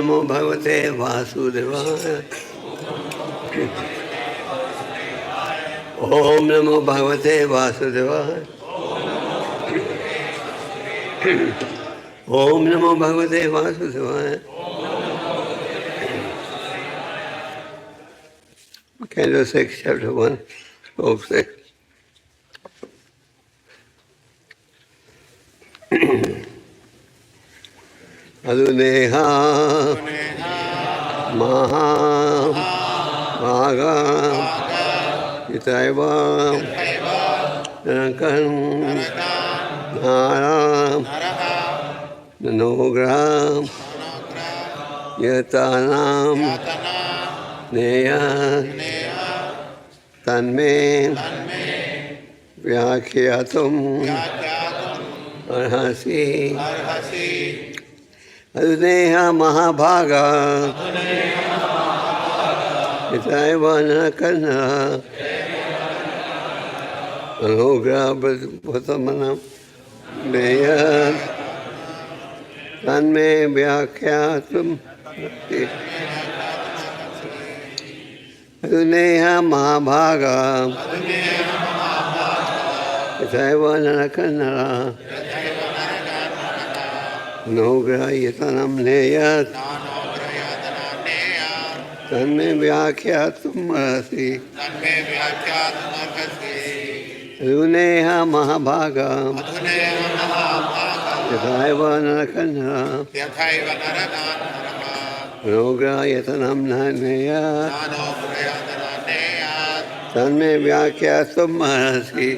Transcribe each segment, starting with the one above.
नमो भगवते वासुदेवाय। ओम नमो भगवते वासुदेवाय। ओम नमो भगवते वासुदेवाय। Canto 6, Chapter 1, Sloka 6. Aduneha Maha Bhaga Yitaiva Narakan Naram Nanogram Yatanam Neya Tanme Vyakyatum Arhasi Aduneha Mahabhaga Yitaiva Narakan Anugra Bhutamanam Neya Tanme Vyakyatum Aduneha Mahabhaga Yitaiva Narakan Anugra Yatanam Neya Tanme Vyakyatum Arhasi Aduneha Mahabhaga Yataiva Narakan Anugra Yatanam Neya Tanme Vyakyatum Arhasi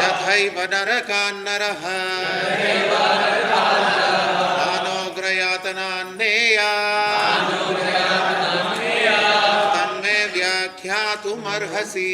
यथैव नरकान्नरः नानोग्रयातनान्नेयात् तन्मे व्याख्यातुमर्हसि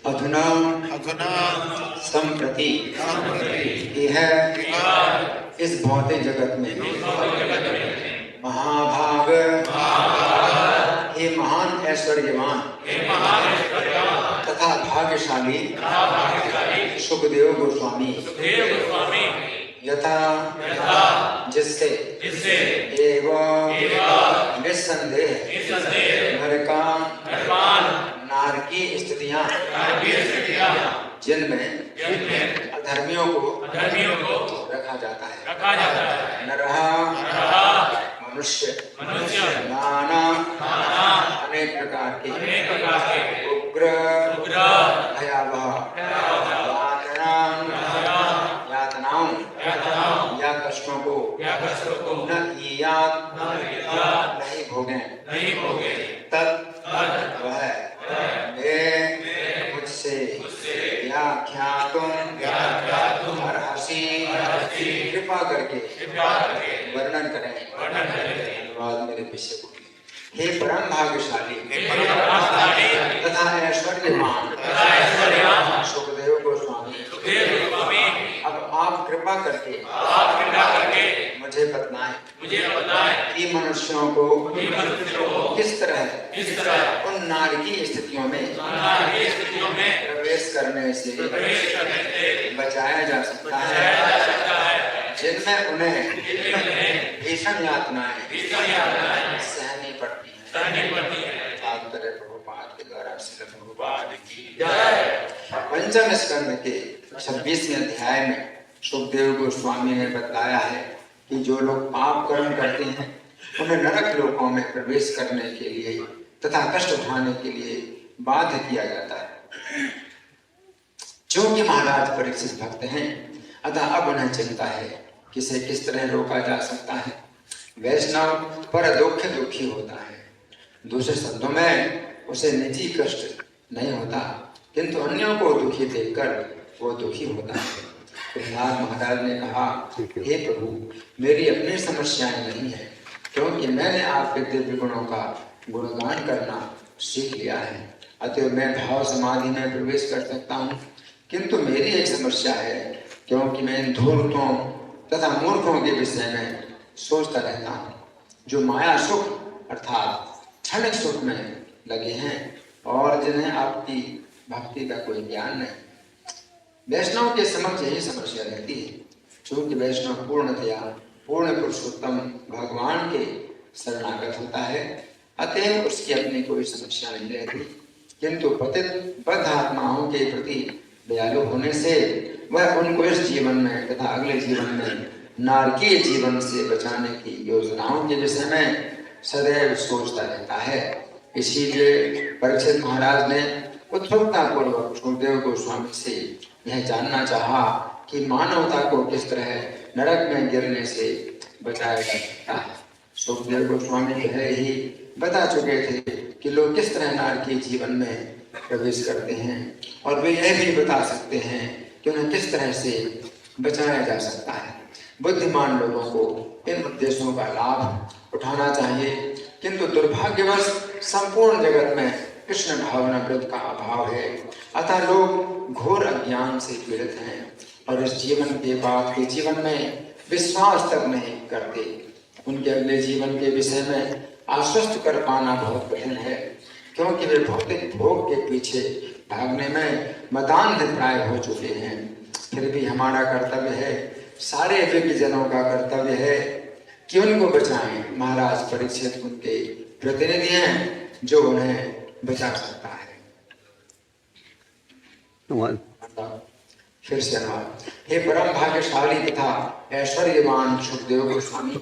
अधुना संप्रति यह इस भौतिक जगत में महाभाग हे महान ऐश्वर्यवान तथा भाग्यशाली सुखदेव गोस्वामी यथा जिससे एवं निस्संदेह नरकान नारकी स्थितियां जिनमें अधर्मियों को रखा जाता है। नरः मनुष्य नाना अनेक प्रकार के उग्र भयावह यातनाओं या कष्टों को न ईयात नहीं भोगें। तत् वह मुझसे व्याख्यातुम अर्हसि कृपा करके वर्णन करें। अनुवाद मेरे पीछे को। हे परम भाग्यशाली तथा ऐश्वर्यवान सुखदेव गोस्वामी, अब आप कृपा करके मुझे बतलाएं कि मनुष्यों को किस तरह उन नारकीय स्थितियों में प्रवेश करने से बचाया जा सकता है जिनमें उन्हें भीषण यातनाएं सहनी पड़ती हैं। तात्पर्य प्रभुपाद के द्वारा श्रील प्रभुपाद की जय। पंचम स्कंद के 26वें अध्याय में सुखदेव गोस्वामी ने बताया है कि जो लोग पाप कर्म करते हैं उन्हें नरक लोकों में प्रवेश करने के लिए तथा कष्ट उठाने के लिए बाध्य किया जाता है। क्योंकि महाराज परीक्षित भक्त हैं, अतः अब उन्हें चिंता है कि इसे किस तरह रोका जा सकता है। वैष्णव पर दुखी होता है। दूसरे शब्दों में उसे निजी कष्ट नहीं होता, किंतु अन्यों को दुखी देखकर वो दुखी होता है। प्रहलाद महाराज ने कहा, हे प्रभु, मेरी अपनी समस्याएं नहीं है, क्योंकि मैंने आपके दिव्य गुणों का गुणगान करना सीख लिया है। अतः मैं भाव समाधि में प्रवेश कर सकता हूँ। किंतु मेरी एक समस्या है, क्योंकि मैं इन धूर्तों तथा मूर्खों के विषय में सोचता रहता हूँ, जो माया सुख अर्थात क्षणिक सुख में लगे हैं और जिन्हें आपकी भक्ति का कोई ज्ञान नहीं। वैष्णव के समक्ष यही समस्या रहती है, क्योंकि वैष्णव पूर्णतया पूर्ण पुरुषोत्तम भगवान के शरणागत होता है, अतएव उसकी अपनी कोई समस्या नहीं रहती। किंतु पतित बद्ध आत्माओं के प्रति दयालु होने से वह उनको इस जीवन में तथा अगले जीवन में नारकीय जीवन से बचाने की योजनाओं के विषय में सदैव सोचता रहता है। इसीलिए परीक्षित महाराज ने उत्सुकता पूर्वक सुखदेव गोस्वामी से यह जानना चाहा कि मानवता को किस तरह नरक में गिरने से बचाया जा सकता है। सुखदेव गोस्वामी पहले ही बता चुके थे कि लोग किस तरह नारकीय जीवन में प्रवेश करते हैं, और वे यह भी बता सकते हैं कि उन्हें किस तरह से बचाया जा सकता है। बुद्धिमान लोगों को इन उद्देश्यों का लाभ उठाना चाहिए, किंतु दुर्भाग्यवश संपूर्ण जगत में कृष्ण भावना वृत्ति का अभाव है। अतः लोग घोर अज्ञान से पीड़ित हैं और इस जीवन के बाद के जीवन में विश्वास तक नहीं करते। उनके अगले जीवन के विषय में आश्वस्त कर पाना बहुत कठिन है, क्योंकि वे भौतिक भोग के पीछे भागने में मदान्ध प्राय हो चुके हैं। फिर भी हमारा कर्तव्य है, सारे विज्ञ जनों का कर्तव्य है कि उनको बचाएं। महाराज परीक्षित उनके प्रतिनिधि हैं जो उन्हें बचा सकता है। फिर से अनुवाद। हे परम भाग्यशाली तथा ऐश्वर्यवान सुखदेव गोस्वामी,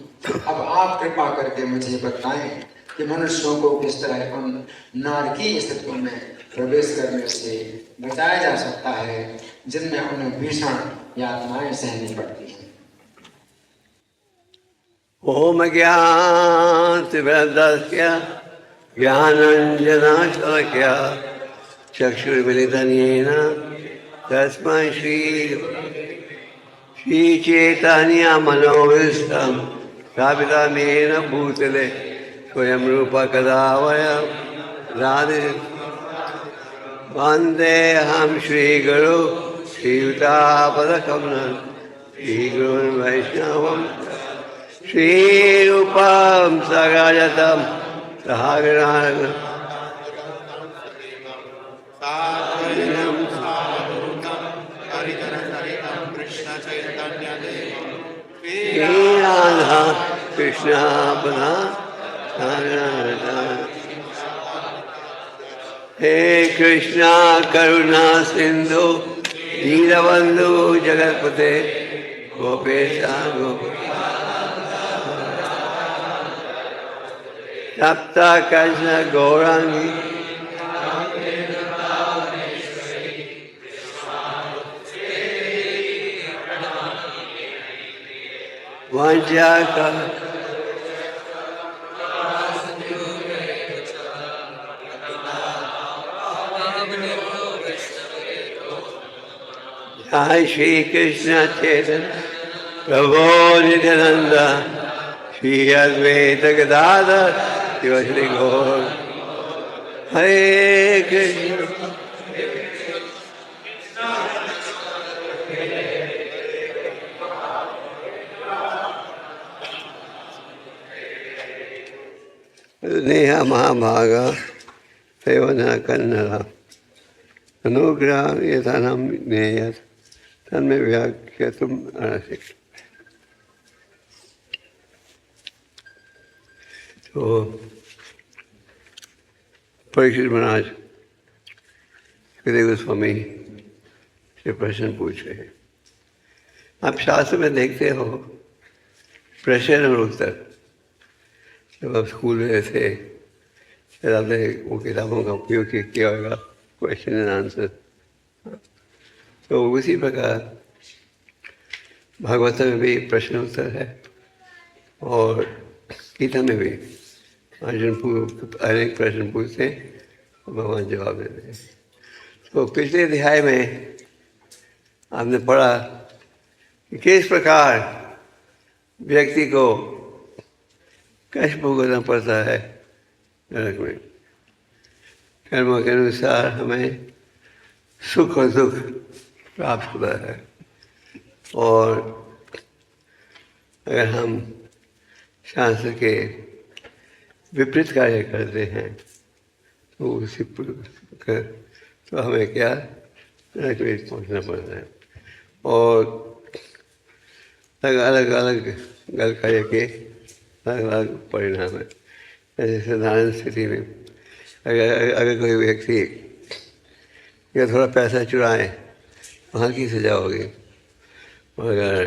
अब आप कृपा करके मुझे बताएं कि मनुष्यों को किस तरह उन नारकीय स्थितियों में प्रवेश करने से बचाया जा सकता है जिनमें उन्हें भीषण यातनाएं सहनी पड़ती हैं। ओम ज्ञानतिवृन्दस्य ज्ञानाञ्जनशलाकया चक्षुर्मिलितं तस्मै श्रीचैतन्यमनोभीष्टं स्थापितं येन भूतले स्वयं रूपा कदा वयं राधे वन्देऽहं श्रीगुरु श्रीयुतापदकमलं श्रीगुरुन् वैष्णवं श्रीरूपं सगजतं सहगणं राधा कृष्ण पदा हे कृष्णा करुणा सिंधु दीनबंधु जगतपते गोपेशा तप्ता कृष्ण गौरांगी वांछा का जय श्री कृष्ण चैतन्य प्रभु नित्यानंद श्री अद्वैत गदाधर शिव श्री गौर हरे कृष्ण। नेहा महाभागा सेवना कन्नड़ा अनुग्रह यथानम नेयत तन्मे व्याख्यातुम अर्हसि। तो परीक्षित महाराज सुखदेव गोस्वामी से प्रश्न पूछ रहे हैं। आप शास्त्र में देखते हो प्रश्न और उत्तर। जब आप स्कूल में थे फिर आपने वो किताबों का उपयोग किया होगा, क्वेश्चन एंड आंसर। तो उसी प्रकार भागवत में भी प्रश्न उत्तर है और गीता में भी अर्जुन अनेक प्रश्न पूछते हैं और भगवान जवाब देते हैं। तो पिछले अध्याय में आपने पढ़ा कि किस प्रकार व्यक्ति को कष्ट भोगना पड़ता है नरक में। कर्मों के अनुसार हमें सुख और दुख प्राप्त होता है और अगर हम शास्त्र के विपरीत कार्य करते हैं तो उसी तो हमें क्या नरक में पहुँचना पड़ता है। और अलग अलग गलत कार्य के अलग अलग परिणाम है। जैसे साधारण स्थिति में अगर कोई व्यक्ति या थोड़ा पैसा चुराए वहाँ की सजा होगी। अगर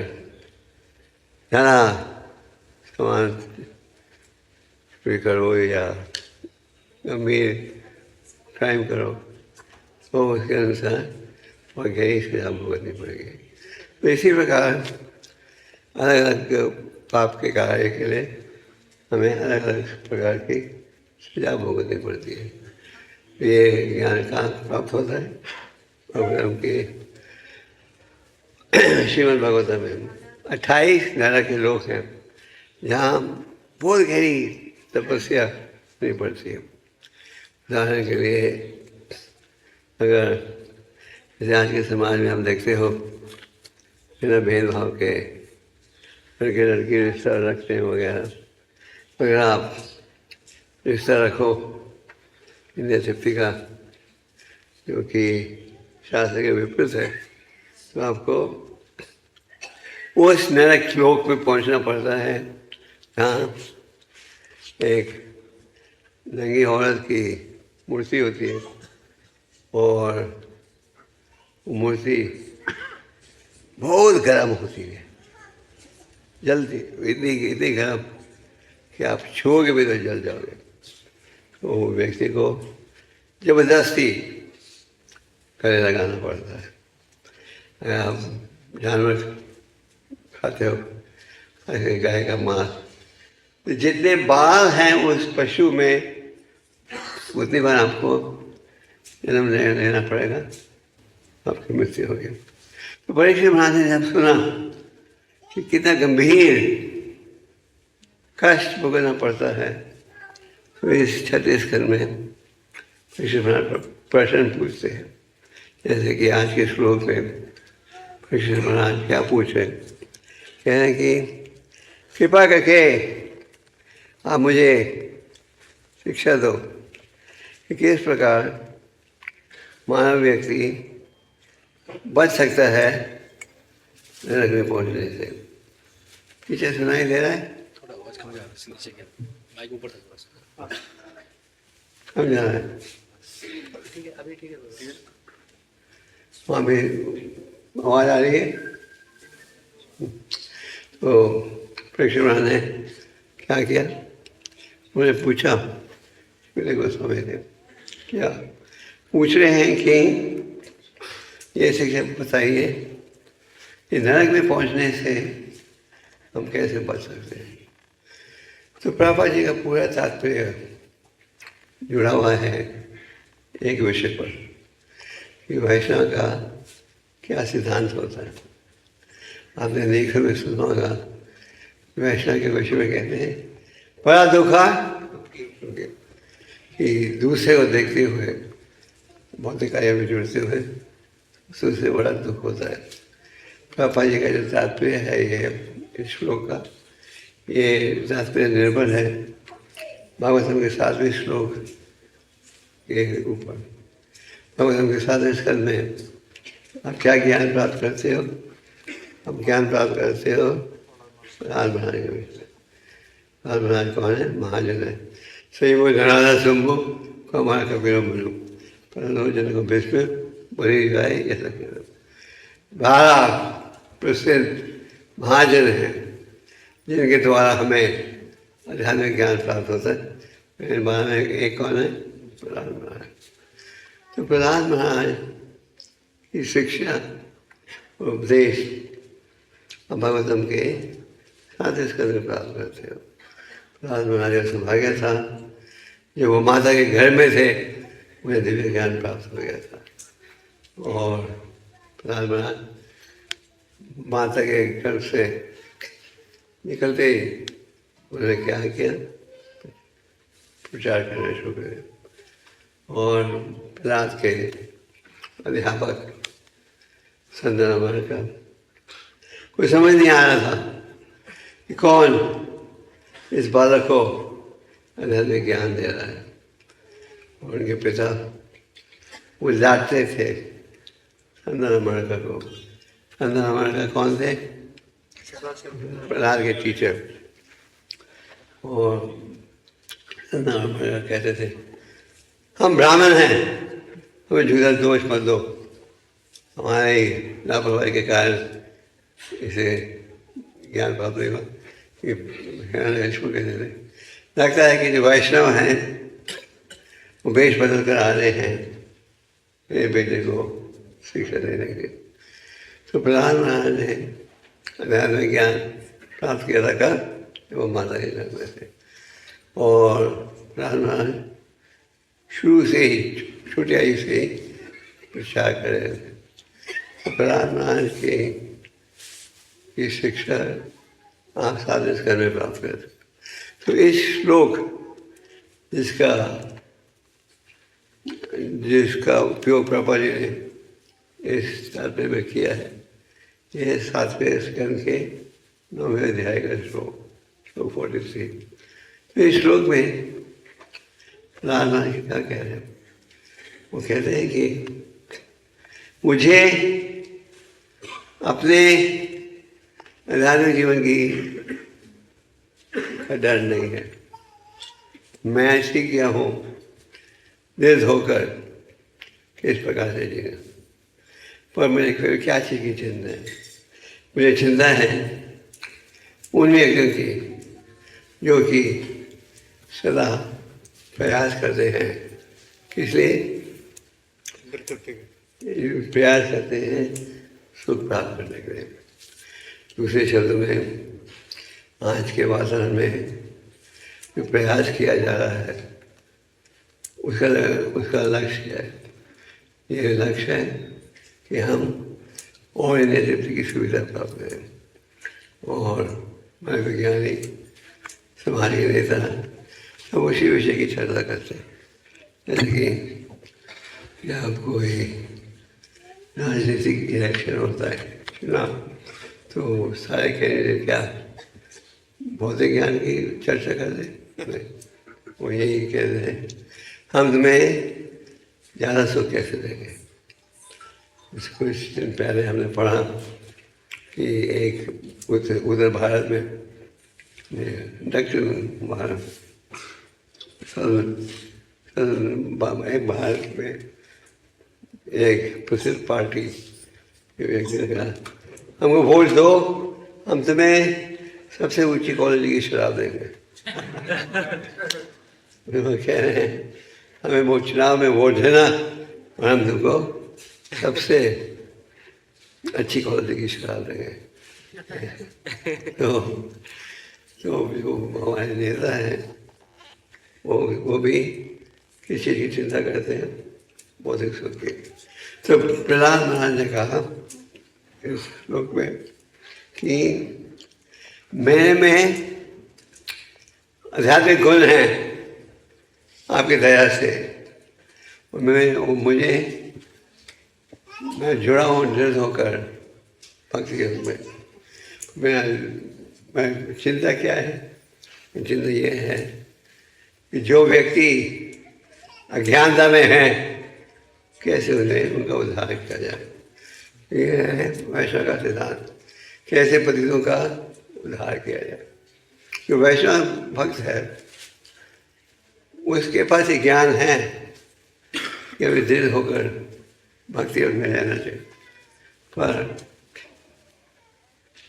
ज़्यादा सामान चोरी करो या गंभीर क्राइम करो तो उसके अनुसार और गहरी सजा भुगतनी पड़ेगी। तो इसी प्रकार अलग अलग पाप के कार्य के लिए हमें अलग अलग प्रकार की सजा भुगतनी पड़ती है। ये ज्ञान कहाँ प्राप्त होता है? भगवान के श्रीमद् भागवत में 28 नरक के लोग हैं जहाँ बहुत गहरी तपस्या नहीं पड़ती है। उदाहरण के लिए अगर जैसे आज के समाज में हम देखते हो बिना भेदभाव के लड़के लड़की रिश्ता रखते हैं वगैरह। अगर आप रिश्ता रखो इंडिया तृप्ति का जो कि शास्त्र के विपरीत है तो आपको उस नरक लोक में पहुंचना पड़ता है जहाँ एक नंगी औरत की मूर्ति होती है और वो मूर्ति बहुत गर्म होती है, जलती इतनी गर्म कि आप छूओगे भी तो जल जाओगे। तो व्यक्ति को जबरदस्ती गले लगाना पड़ता है। अगर आप जानवर खाते हो ऐसे गाय का मांस तो जितने बाल हैं उस पशु में उतनी बार आपको जन्म लेना पड़ेगा, आपकी मृत्यु होगी। तो परीक्षित महाराज ने जब सुना कि कितना गंभीर कष्ट भोगना पड़ता है तो इस छत्तीसगढ़ में परीक्षित महाराज प्रश्न पूछते हैं। जैसे कि आज के श्लोक में परीक्षित महाराज क्या पूछ रहे हैं, कह रहे हैं कि कृपा करके आप मुझे शिक्षा दो कि किस प्रकार मानव व्यक्ति बच सकता है नरक में पहुंचने से। पीछे सुनाई दे रहा है? थोड़ा आवाज कम जा रहा है, नीचे क्या माइक ऊपर तक बस। कम जा रहा है? ठीक है, अभी ठीक है। वहाँ भी आवाज़ आ रही है। तो परीक्षित महाराज ने क्या किया, उन्होंने पूछा मेरे गोस्वामी ने, क्या पूछ रहे हैं कि ये शिक्षा बताइए कि नरक में पहुंचने से हम कैसे बच सकते हैं। तो प्रभुपाद जी का पूरा तात्पर्य जुड़ा हुआ है एक विषय पर कि वैष्णव का क्या सिद्धांत होता है। आपने देखा में सुना होगा, वैष्णव के विषय में कहते हैं बड़ा दुखा कि दूसरे को देखते हुए भौतिक कार्य में जुड़ते हुए उससे बड़ा दुख होता है। प्रभुपाद जी का जो तात्पर्य है ये इस श्लोक का, ये तात्पर्य निर्भर है भागवतम के 7वें श्लोक के ऊपर। भागवतम के 7वें स्कंद में आप क्या ज्ञान प्राप्त करते हो, आप ज्ञान प्राप्त करते हो प्रहलाद महाराज के विषय। प्रहलाद महाराज कौन है? महाजन है। सही वो धनादा शंभु कमार कपिलो मनु पर जन को भीष्म बड़ी गाय ऐसा कह बारह प्रसिद्ध महाजन हैं जिनके द्वारा हमें आध्यात्मिक ज्ञान प्राप्त होता है। मेरे बारे में एक कौन है? प्रहलाद महाराज। तो प्रहलाद महाराज की शिक्षा और उपदेश भागवतम के 7वें स्कंद में प्राप्त करते हो। प्रहलाद महाराज का सौभाग्य था जब वो माता के घर में थे उन्हें दिव्य ज्ञान प्राप्त हो गया था। और प्रहलाद महाराज माता के घर से निकलते ही उन्होंने क्या किया, प्रचार करना शुरू कर दिया। और प्रहलाद के अध्यापक संजना महाराज का कोई समझ नहीं आ रहा था कि कौन इस बालक को आध्यात्मिक ज्ञान दे रहा है। और उनके पिता वो डांटते थे संजना महाराज को। संजना महाराज कौन थे? प्रहलाद के टीचर। और संजना महाराज कहते थे हम ब्राह्मण हैं, हमें झूठा दोष मत दो, हमारे लापरवाही के कारण इसे ज्ञान प्राप्त होगा। कहते थे लगता है कि जो वैष्णव हैं वो वेश बदल कर आ रहे हैं मेरे बेटे को शिक्षा देने के लिए। तो प्रहलाद महाराज ने आध्यात्मिक ज्ञान प्राप्त किया था कब? वो माता के घर में थे। और प्रहलाद महाराज शुरू से ही छोटी आयु से ही प्रचार कर रहे थे। प्रहलाद महाराज की शिक्षा आप 7वें स्कंद में प्राप्त करते। तो इस श्लोक जिसका उपयोग प्रभुपाद जी ने इस तात्पर्य में किया है, यह 7वें स्कंद के 9वें अध्याय का श्लोक 43। तो इस श्लोक में प्रहलाद महाराज क्या कह रहे हैं? वो कहते हैं कि मुझे अपने आध्यात्मिक जीवन का डर नहीं है। मैं सीख गया हूँ निर्ध होकर किस प्रकार से जीना। पर मेरे फिर क्या चीज़ की चिंता है? मुझे चिंता है उन व्यक्तियों की जो कि सदा प्रयास करते हैं, किस लिए प्रयास करते हैं? सुख प्राप्त करने के लिए। दूसरे शब्द में आज के वातावरण में जो प्रयास किया जा रहा है उसका लक्ष्य है, ये लक्ष्य है कि हम और नेतृत्व की सुविधा प्राप्त करें। और हमारे वैज्ञानिक समाजी नेता सब उसी विषय की चर्चा करते हैं। जैसे कि जब कोई राजनीतिक इलेक्शन होता है चुनाव, तो सारे कैंडिडेट क्या भौतिक ज्ञान की चर्चा करते हैं? वो यही कहते हैं हम तुम्हें ज़्यादा सुख कैसे देंगे। कुछ दिन पहले हमने पढ़ा कि एक उधर भारत में दक्षिण भारत एक भारत में एक प्रसिद्ध पार्टी के व्यक्ति ने कहा, हमको वोट दो, हम तुम्हें सबसे ऊंची क्वालिटी की शराब देंगे। वो कह रहे हैं हमें वो चुनाव में वोट देना और हम तुमको सबसे अच्छी क्वालिटी की शराब देंगे। तो जो हमारे नेता हैं वो भी किसी चीज़ की चिंता करते हैं, बहुत एक सुख की। तो प्रहलाद महाराज ने कहा इस श्लोक में कि मेरे में आध्यात्मिक गुण हैं आपकी दया से, और मैं जुड़ा हूँ दृढ़ होकर भक्ति योग में। मैं चिंता क्या है? चिंता ये है कि जो व्यक्ति अज्ञानता में है कैसे उनका उद्धार किया जाए। ये है वैष्णव का सिद्धांत, कैसे पतितों का उद्धार किया जाए। जो वैष्णव भक्त है उसके पास ये ज्ञान है कि अभी दृढ़ होकर भक्ति योग में रहना चाहिए, पर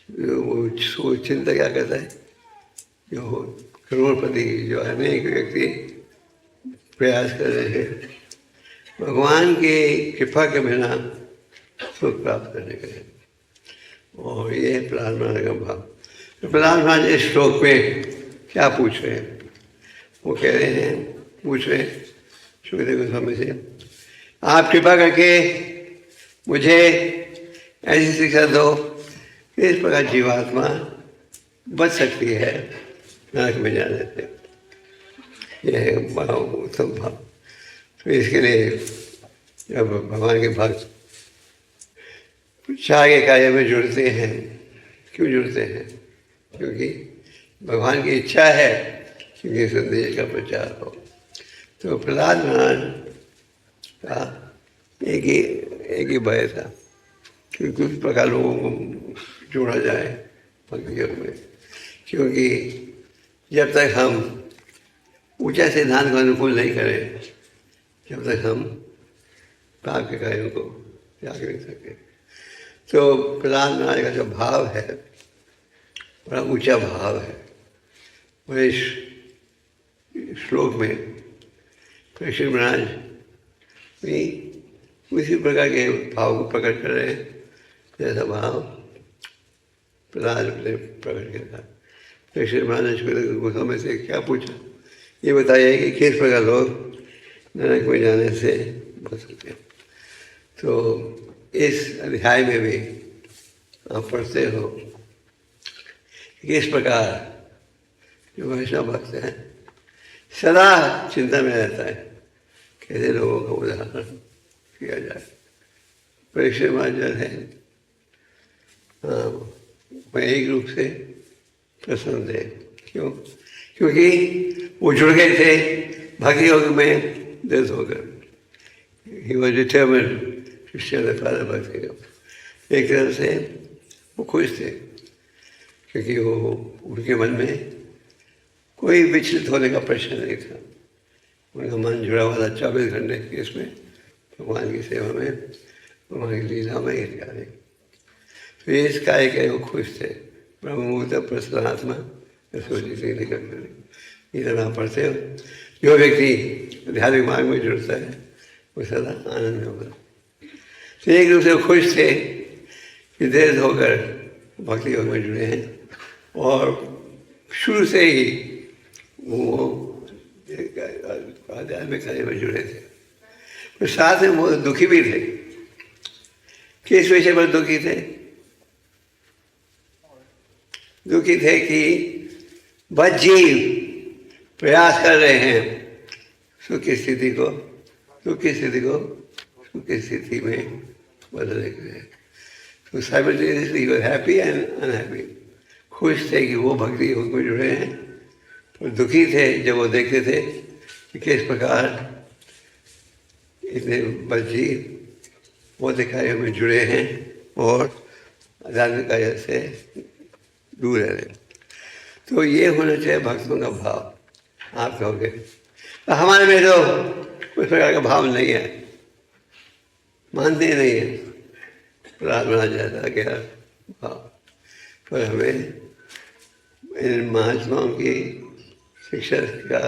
वो चिंता क्या करता है? जो करोड़पति, जो अनेक व्यक्ति प्रयास कर रहे हैं भगवान की कृपा के बिना सुख प्राप्त करने के लिए, और ये प्रहलाद महाराज का भाव। तो प्रहलाद महाराज इस श्लोक में क्या पूछ रहे हैं? वो कह रहे हैं, पूछ रहे सुखदेव गोस्वामी से, आप कृपा करके मुझे ऐसी शिक्षा दो कि इस प्रकार जीवात्मा बच सकती है नरक में जाने से। यह है उत्तम भाव। तो इसके लिए जब भगवान के भक्त चाह के कार्य में जुड़ते हैं, क्यों जुड़ते हैं? क्योंकि भगवान की इच्छा है कि संदेश का प्रचार हो। तो प्रहलाद महाराज का एक ही भय था कि किस प्रकार लोगों को जोड़ा जाए भक्ति योग में, क्योंकि जब तक हम ऊंचा सिद्धांत को अनुकूल नहीं करें, जब तक हम पाप के कार्यों को त्याग नहीं सके। तो प्रहलाद महाराज का जो भाव है बड़ा ऊंचा भाव है। और इस श्लोक में परीक्षित महाराज भी उसी प्रकार के भाव को प्रकट कर रहे हैं जैसा भाव प्रहलाद ने प्रकट किया था। परीक्षित महाराज गोस्वामी से क्या पूछा? ये बताइए कि किस प्रकार लोग नरक में जाने से बच सकते हैं। तो इस अध्याय में भी आप पढ़ते हो किस प्रकार जो वैष्णव भक्त है सदा चिंता में रहता है कैसे लोगों का उदाहरण किया जाए। परीक्षित महाराज है मैं एक रूप से प्रसन्न थे। क्यों? क्योंकि वो जुड़ गए थे भक्ति योग में दृढ़ होकर। He was determined to share the father bhakti yoga. एक तरह से वो खुश थे क्योंकि वो उनके मन में कोई विचलित होने का प्रश्न नहीं था। उनका मन जुड़ा हुआ था 24 घंटे इसमें भगवान की सेवा में, भगवान की लीला में इत्यादि। तो इस कार्य के वो खुश थे। ब्रह्ममुहूर्त प्रसन्नात्मा सोचती नहीं करते। इतना आप पढ़ते हो जो व्यक्ति आध्यात्मिक मार्ग में जुड़ता है वो सदा आनंद में होगा। तो एक रूप से खुश थे कि देर होकर भक्ति योग में जुड़े हैं और शुरू से ही वो आध्यात्मिक कार्य में जुड़े थे। तो साथ में वो दुखी भी थे। किस विषय पर दुखी थे? दुखी थे कि बस जीव प्रयास कर रहे हैं सुख की स्थिति को सुख की स्थिति में बदलने के लिए। तो simultaneously he was happy and unhappy. खुश थे कि वो भक्ति योग में जुड़े हैं, और दुखी थे जब वो देखते थे कि किस प्रकार इतने बच्ची वो दिखाए में जुड़े हैं और आध्यात्मिक कार्य से दूर रह रहे। तो ये होना चाहिए भक्तों का भाव। आप कहोगे तो हमारे में तो उस प्रकार का भाव नहीं है। मानते ही नहीं है, प्रहलाद महाराज जाता गया भाव। पर हमें इन महात्माओं की शिक्षा का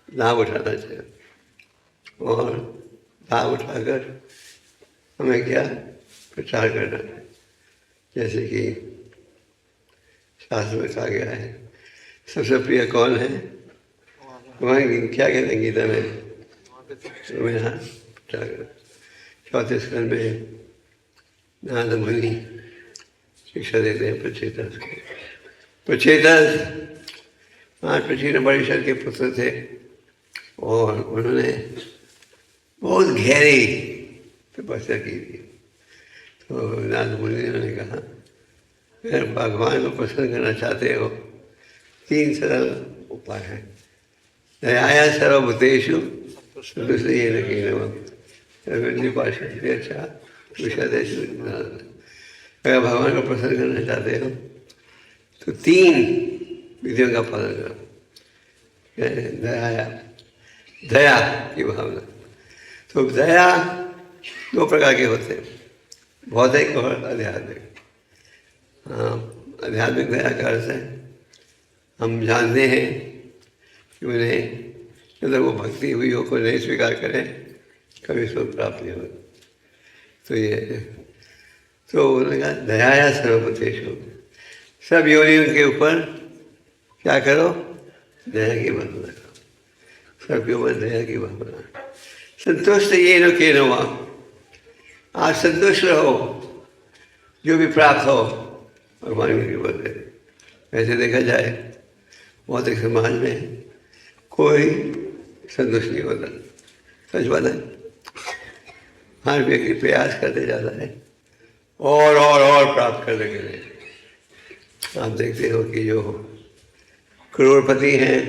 लाभ उठाना चाहिए, और लाभ उठाकर हमें क्या प्रचार करना है। जैसे कि शास्त्र में कहा गया है, सबसे प्रिय कौन है, भगवान क्या कहते हैं गीता में, तुम्हें यहाँ प्रचार करो। चौथे स्कंद में नारद मुनि शिक्षा देते हैं प्रचेतस को। प्रचेतस प्रचीन परिषद के पुत्र थे, और उन्होंने बहुत गहरी तपस्या की थी। तो नारद मुनि ने कहा, अगर भगवान को प्रसन्न करना चाहते हो, 3 सरल उपाय है। दयाया सर्वभूतेषु संतुष्टेन कीनवम्। अच्छा विषदेषु। अगर भगवान को प्रसन्न करना चाहते हो तो 3 विधियों का पालन करो। दया की भावना। तो दया 2 प्रकार के होते हैं, भौतिक और आध्यात्मिक। आध्यात्मिक दया का अर्थ है, हम जानते हैं कि उन्हें जब वो भक्ति हुई हो को नहीं स्वीकार करें, कभी सुख प्राप्त नहीं होगा। तो ये तो उन्होंने कहा दयाया सर्वभूतेषु, सब योनियों के ऊपर क्या करो, दया की भावना करो। सबके ऊपर दया की भावना। संतुष्ट ये नो के नो, आप संतुष्ट रहो, जो भी प्राप्त हो भगवान की कृपा से। वैसे देखा जाए भौतिक समाज में कोई संतुष्ट नहीं होता, सच बात है। हर व्यक्ति प्रयास करते जाता है और प्राप्त करने के लिए। आप देखते हो कि जो करोड़पति हैं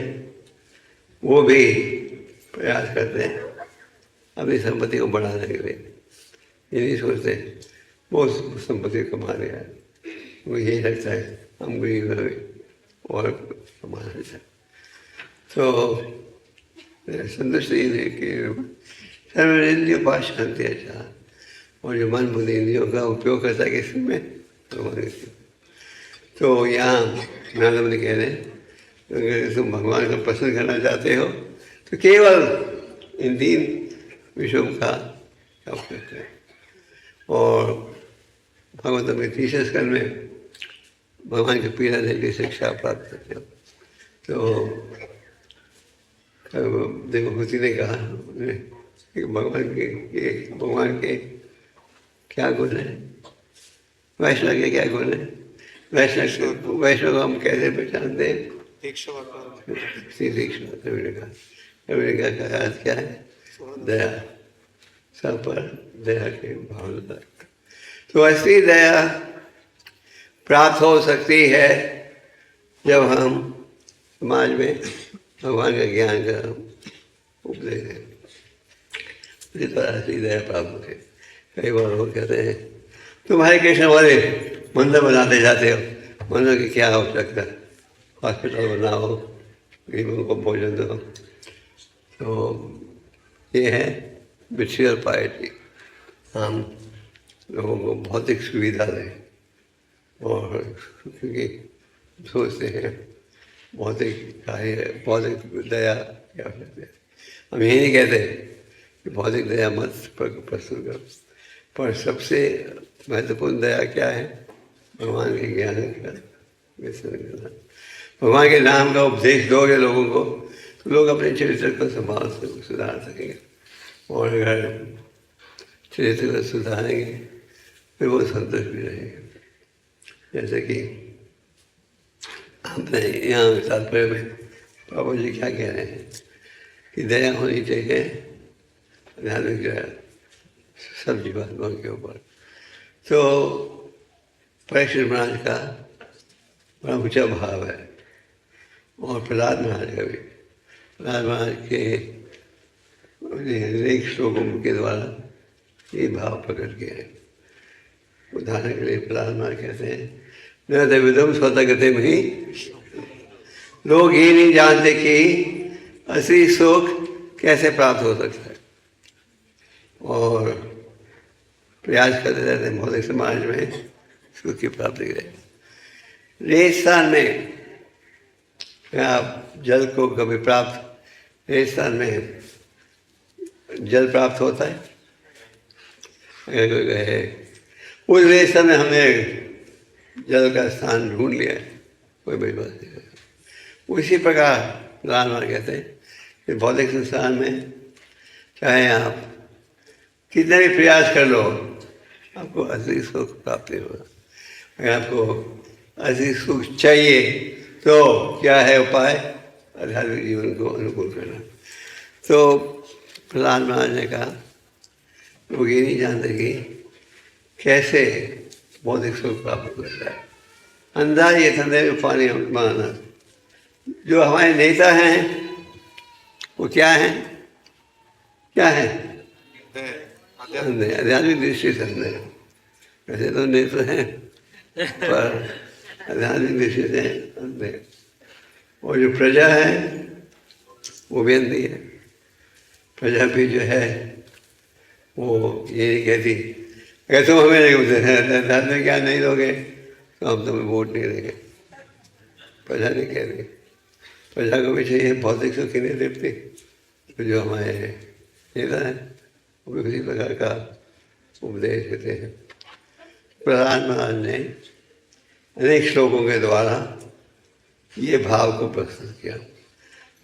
वो भी प्रयास करते हैं अपनी संपत्ति को बढ़ाने के लिए। ये नहीं सोचते वो संपत्ति कमा रहे हैं, वो यही लगता है हम गरीब हैं और कमाना चाहिए। तो संतुष्टि कि सर्वेंद्रिय पास शांति अच्छा, और जो मन बुद्धि इंद्रियों का उपयोग करता है किसी में भगवान। तो यहाँ नारद मुनि कह रहे हैं, अगर तुम भगवान को पसंद करना चाहते हो तो केवल इन 3 विषयों का उपयोग करें। और भगवत में 30 स्कंद में भगवान के पीड़ा देने की शिक्षा प्राप्त करते हो। तो देवभूति ने कहा कि भगवान के क्या गुण है, वैष्णव के क्या गुण है, वैष्णव को हम कैसे पहचानते हैं, का अर्थ क्या है, दया, सब पर दया की भावना। तो असली दया प्राप्त हो सकती है जब हम समाज में भगवान का ज्ञान का उपदेश है, इसी तरह असली दया प्राप्त होती है। कई बार लोग कहते हैं तुम्हारे कृष्ण वाले मंदिर बनाते जाते हो, मंदिर की क्या आवश्यकता, हॉस्पिटल बनाओ, गरीबों को भोजन दो। तो ये है विचुअल पाइटी, हम लोगों को भौतिक सुविधा दें, और क्योंकि सोचते हैं भौतिक भौतिक दया क्या कहते हैं। हम ये नहीं कहते कि भौतिक दया मत प्रस्तुत करो, पर सबसे महत्वपूर्ण दया क्या है, भगवान के ज्ञान का विस्तृत करना। भगवान के नाम का उपदेश दोगे लोगों को तो लोग अपने चरित्र को संभाल सुधार सकेंगे, और अगर चरित्र को सुधारेंगे फिर वो संतुष्ट भी रहेंगे। जैसे कि हमने यहाँ तात्पर्य में बाबा जी क्या कह रहे हैं कि दया होनी चाहिए आध्यात्मिक दया सब जीवात्माओं के ऊपर। तो परीक्षित महाराज का बड़ा ऊँचा भाव है, और प्रहलाद महाराज का भी। प्रहलाद महाराज के अनेक श्लोकों के द्वारा ये भाव प्रकट किया है। उदाहरण के लिए प्रहलाद महाराज कहते हैं, न विदम स्वतगते में, लोग ये नहीं जानते कि असली सुख कैसे प्राप्त हो सकता है। और प्रयास करते रहते हैं भौतिक समाज में सुख की प्राप्ति के लिए। रेगिस्तान में आप जल को कभी प्राप्त, रेगिस्तान में जल प्राप्त होता है, अगर कोई कहे उस रेगिस्तान में हमने जल का स्थान ढूंढ लिया है, कोई बड़ी बात नहीं है। उसी प्रकार रामवान कहते हैं कि भौतिक संसार में चाहे आप कितने भी प्रयास कर लो, आपको असली सुख प्राप्त नहीं होगा। अगर आपको असली सुख चाहिए तो क्या है उपाय? आध्यात्मिक जीवन को अनुकूल करना। तो प्रहलाद महाराज ने कहा लोग ये नहीं जानते कि कैसे भौतिक सुख प्राप्त करता है। अंदाज ये धंधे में पानी माना। जो हमारे नेता हैं वो क्या हैं? क्या है? आध्यात्मिक दृष्टि से अंधे। वैसे तो नेता हैं पर आध्यात्मिक दृष्टि से अंधे। और जो प्रजा है वो भी अंधी है। प्रजा भी जो है वो ये नहीं कहती अगर तुम हमें आध्यात्मिक ज्ञान नहीं दोगे तो हम तुम्हें वोट नहीं देंगे। प्रजा नहीं कह रही। प्रजा को भी चाहिए भौतिक सुख की नहीं तृप्ति। तो जो हमारे नेता हैं वो भी उसी प्रकार का उपदेश देते हैं। प्रहलाद महाराज ने अनेक श्लोकों के द्वारा ये भाव को प्रस्तुत किया।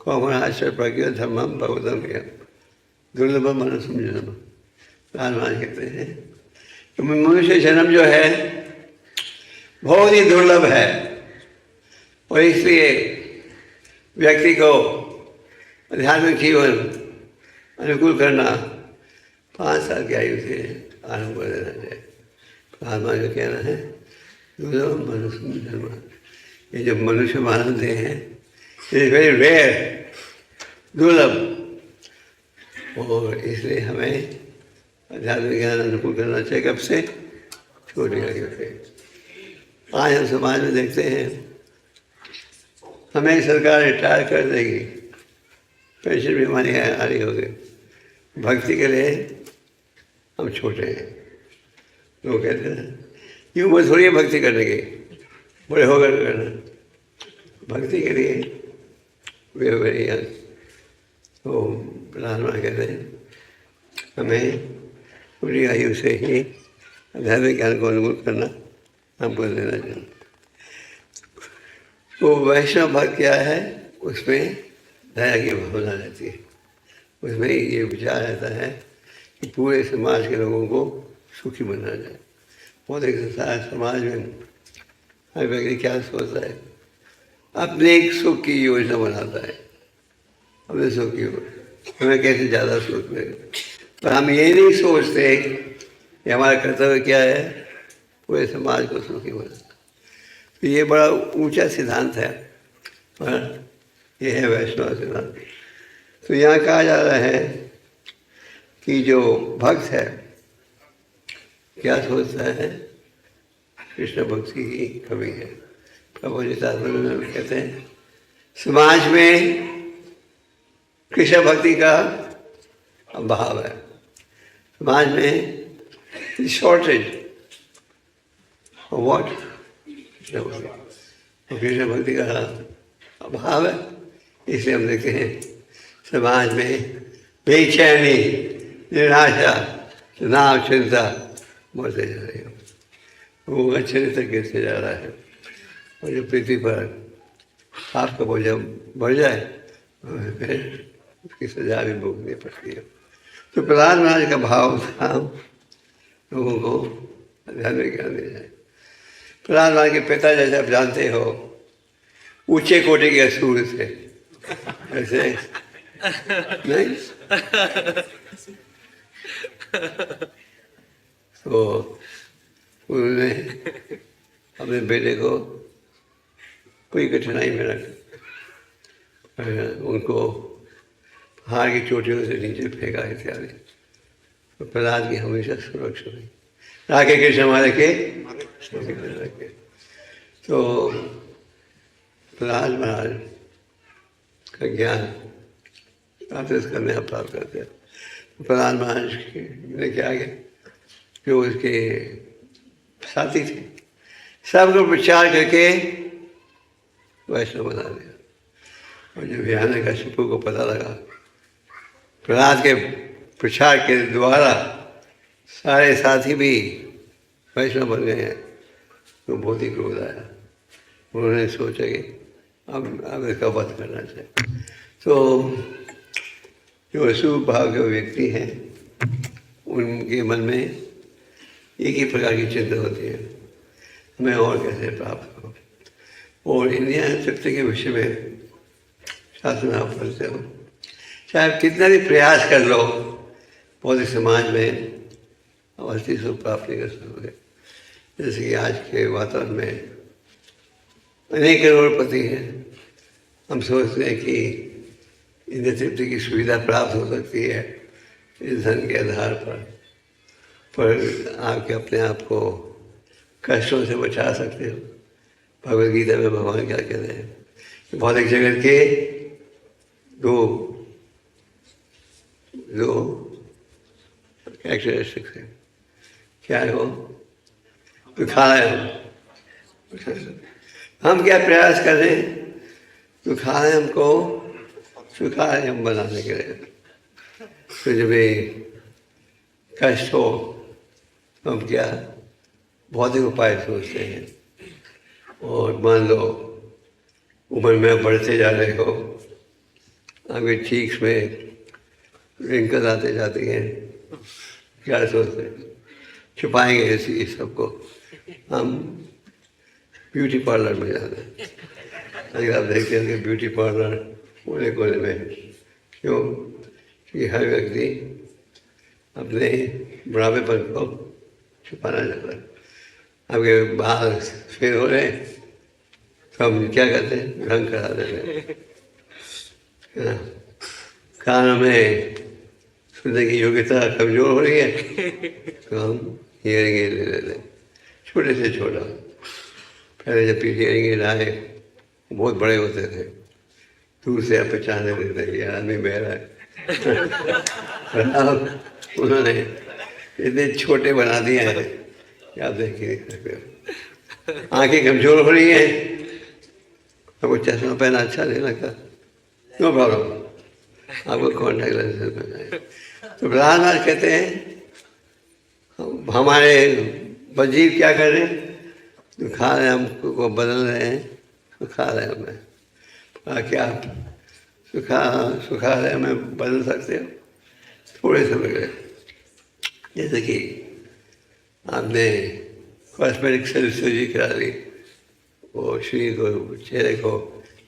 कौमराश्चर्य प्रज्ञ धर्मम भगवतम यम दुर्लभम मनुष्य जन्म। प्रहलाद महाराज कहते हैं कि मनुष्य जन्म जो है बहुत ही दुर्लभ है और इसलिए व्यक्ति को आध्यात्मिक जीवन अनुकूल करना 5 साल की आयु से आरंभ कर देना चाहिए। आत्मा का कहना है दुर्लभ मनुष्य जन्म। ये जो मनुष्य मानव देह हैं इट इज़ वेरी रेयर, दुर्लभ, और इसलिए हमें आध्यात्मिक ज्ञान अनुकूल करना चाहिए। कब से? छोटी आयु से। आज हम समाज में देखते हैं हमें सरकार रिटायर कर देगी, पेंशन भी हमारी आ रही होगी, भक्ति के लिए हम छोटे हैं। लोग कहते हैं ये उम्र थोड़ी है भक्ति करने की, बड़े होकर करना। भक्ति के लिए वे वेरी यंग। तो प्रहलाद महाराज कहते हैं हमें पूरी आयु से ही आध्यात्मिक ज्ञान को अनुकूल करना हमको देना चाहिए। तो वैष्णव भक्त क्या है? उसमें दया की भावना रहती है। उसमें ये विचार रहता है कि पूरे समाज के लोगों को सुखी बनना जाए। बहुत एक संसार समाज में हर व्यक्ति क्या सोचता है? अपने एक सुख की योजना बनाता है। अपने सुख की हमें कैसे ज़्यादा सुख मिले। पर हम ये नहीं सोचते कि हमारा कर्तव्य क्या है? पूरे समाज को सुखी बनाना। तो ये बड़ा ऊंचा सिद्धांत है पर ये है वैष्णव सिद्धांत। तो यहाँ कहा जा रहा है कि जो भक्त है क्या सोचता है? कृष्ण भक्ति की कमी है। प्रभु जी तात्पर्य में कहते हैं समाज में कृष्ण भक्ति का अभाव है। समाज में शॉर्टेज ऑफ व्हाट? कृष्ण भक्ति का अभाव है। इसलिए हम देखते हैं समाज में बेचैनी, निराशा, तनाव, चिंता बढ़ते जा रही है। वो अच्छे तरीके से जा रहा है और जो पृथ्वी पर आपका बोझ बढ़ जाए फिर उसकी सजा भी भोगनी पड़ती है। तो प्रहलाद महाराज का भाव था लोगों को आध्यात्मिक ज्ञान दिया जाए। प्रहलाद महाराज के पिता जैसे आप जानते हो ऊंचे कोटि के असुर थे, ऐसे नहीं? तो उन्होंने अपने बेटे को कोई कठिनाई में रख उनको पहाड़ की चोटियों से नीचे फेंका इत्यादि। तो प्रहलाद की हमेशा सुरक्षा हुई। राखे कृष्ण हमारे के रखे। तो प्रहलाद महाराज का ज्ञान प्राप्त करने आप प्राप्त करते हैं। प्रहलाद महाराज ने क्या किया? जो उसके साथी थे, सबको प्रचार करके वैष्णव बना दिया। और जब हिरण्यकशिपु को पता लगा प्रहलाद के प्रचार के द्वारा सारे साथी भी वैष्णव बन गए हैं, तो बहुत ही क्रोध आया। उन्होंने सोचा कि अब इसका वध करना चाहिए। तो जो अशुभ भाव के व्यक्ति हैं उनके मन में एक ही प्रकार की चिंता होती है, हमें और कैसे प्राप्त हो। और इंडिया तृप्ति के विषय में शास्त्र आप पढ़ते हो, चाहे कितना भी प्रयास कर लो भौतिक समाज में अवस्थी सुख प्राप्त नहीं कर सकोगे। जैसे कि आज के वातावरण में अनेक करोड़पति हैं, हम सोचते हैं कि इंद्रिय तृप्ति की सुविधा प्राप्त हो सकती है इस धन के आधार पर आपके अपने आप को कष्टों से बचा सकते हो। भगवद गीता में भगवान क्या कहते हैं, भौतिक जगत के दो कैरेक्टरिस्टिक्स है। क्या है वो? दुखालयम। हम क्या प्रयास कर रहे हैं? दुखालयम को सुखालयम बनाने के लिए। तो जब भी कष्ट हो तो हम क्या भौतिक उपाय सोचते हैं। और मान लो उम्र में बढ़ते जा रहे हो, आपके चीक्स में रिंकल आते जाती हैं, क्या सोचते हैं? छुपाएंगे इसी सबको, हम ब्यूटी पार्लर में जाते हैं। अगर आप देखते हैं कि ब्यूटी पार्लर कोने कोने में, क्यों? कि हर व्यक्ति अपने बुढ़ापेपन को छुपाना चाहता है। आपके बाल सफेद हो रहे हैं तो हम क्या करते हैं? रंग करा देते हैं। कान में सुनने की योग्यता कमजोर हो रही है तो हम हियरिंग एड ले लेते हैं, छोटे से छोटा। पहले जब हियरिंग एड आए बहुत बड़े होते थे, दूर से आप पहचानने देते थे ये आदमी बहरा है। उन्होंने इतने छोटे बना दिए हैं कि आप देख नहीं सकते। आँखें कमजोर हो रही हैं, आपको चश्मा पहना अच्छा नहीं लगता, नो प्रॉब्लम, आपको कॉन्टैक्ट लेंस पहनाए। तो प्रहलाद महाराज कहते हैं हमारे वजीर क्या कर रहे हैं? दुखालयम को बदल रहे हैं सुखालयम में। क्या आप सुखालय में बदल सकते हो? थोड़े समय के लिए। जैसे कि आपने कॉस्मेटिक सर्जरी करा ली, वो शरीर को, चेहरे को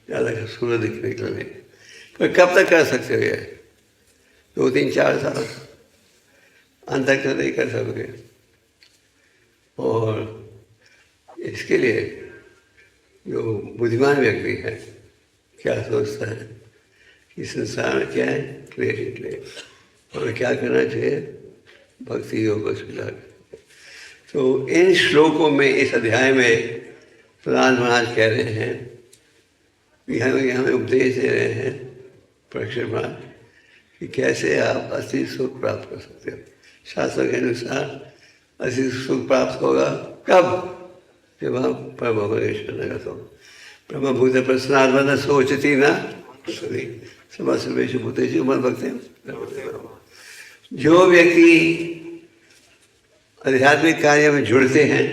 ज़्यादा खूबसूरत दिखने के लिए, पर कब तक कर सकते हो? ये 2, 3, 4 साल, अंत तक तो नहीं कर सकोगे। और इसके लिए जो बुद्धिमान व्यक्ति है क्या सोचता है कि संसार में क्या है? क्ले, और क्या करना चाहिए? भक्ति योग को स्वीकार। तो इन श्लोकों में, इस अध्याय में प्रहलाद महाराज कह रहे हैं कि हमें उपदेश दे रहे हैं परीक्षित महाराज कि कैसे आप असली सुख प्राप्त कर सकते हो। शास्त्र के अनुसार असली सुख प्राप्त होगा कब? जब आप परमभगवान लगत हो। ब्रह्मभूत प्रसन्नात्मन सोचती ना सर्वेषु भूतेषु मन भक्ति। जो व्यक्ति आध्यात्मिक कार्य में जुड़ते हैं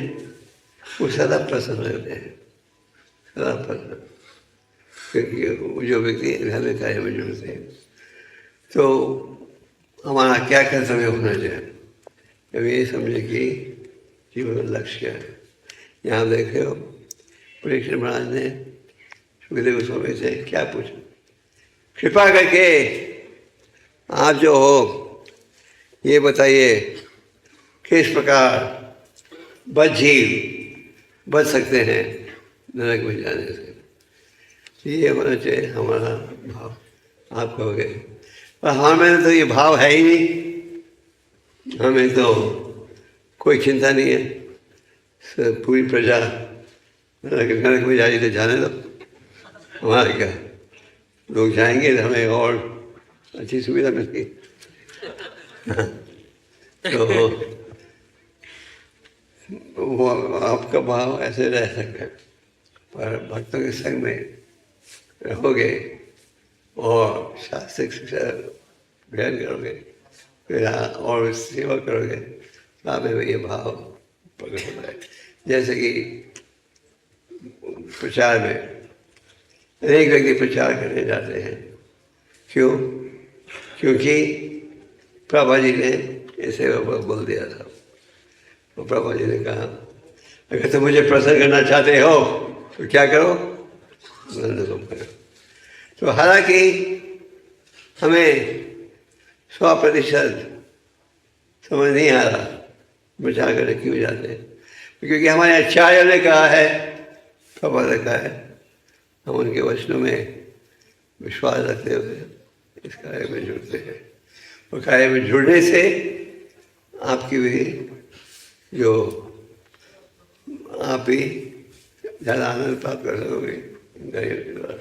वो सदा प्रसन्न रहते हैं, सदा प्रसन्न। क्योंकि जो व्यक्ति आध्यात्मिक कार्य में जुड़ते हैं तो हमारा क्या कर्तव्य होना चाहिए? अब ये समझे कि जीवन का लक्ष्य क्या है। यहाँ देख रहे हो परीक्षित महाराज ने सुखदेव गोस्वामी से क्या पूछा? कृपा करके आप जो हो ये बताइए किस प्रकार जीव बच सकते हैं नरक में जाने से। ये होना चाहिए हमारा भाव। आप कहोगे पर हमें तो ये भाव है ही नहीं, हमें तो कोई चिंता नहीं है, पूरी प्रजा नरक में जाए तो जाने दो, हमारा क्या, लोग जाएंगे तो हमें और अच्छी सुविधा मिलती। तो वो आपका भाव ऐसे रह सकता है, पर भक्तों के संग में रहोगे और शास्त्रिक शिक्षा ग्रहण करोगे, फिर और सेवा करोगे, आप में ये भाव प्रकट होता है। जैसे कि प्रचार में अनेक व्यक्ति प्रचार करने जाते हैं, क्यों? क्योंकि प्रभा जी ने ऐसे बोल दिया था। तो प्रभा जी ने कहा, अगर तुम मुझे प्रसन्न करना चाहते हो तो क्या करो? नंदगम करो। तो हालांकि हमें 100% समझ नहीं आ रहा प्रचार करने क्यों जाते हैं, क्योंकि हमारे आचार्य ने कहा है, प्रभा ने कहा है, हम उनके वचनों में विश्वास रखते हुए इस कार्य में जुड़ते हैं। और कार्य में जुड़ने से आपकी भी जो आप भी ज़्यादा आनंद प्राप्त कर सकोगे कार्य के द्वारा।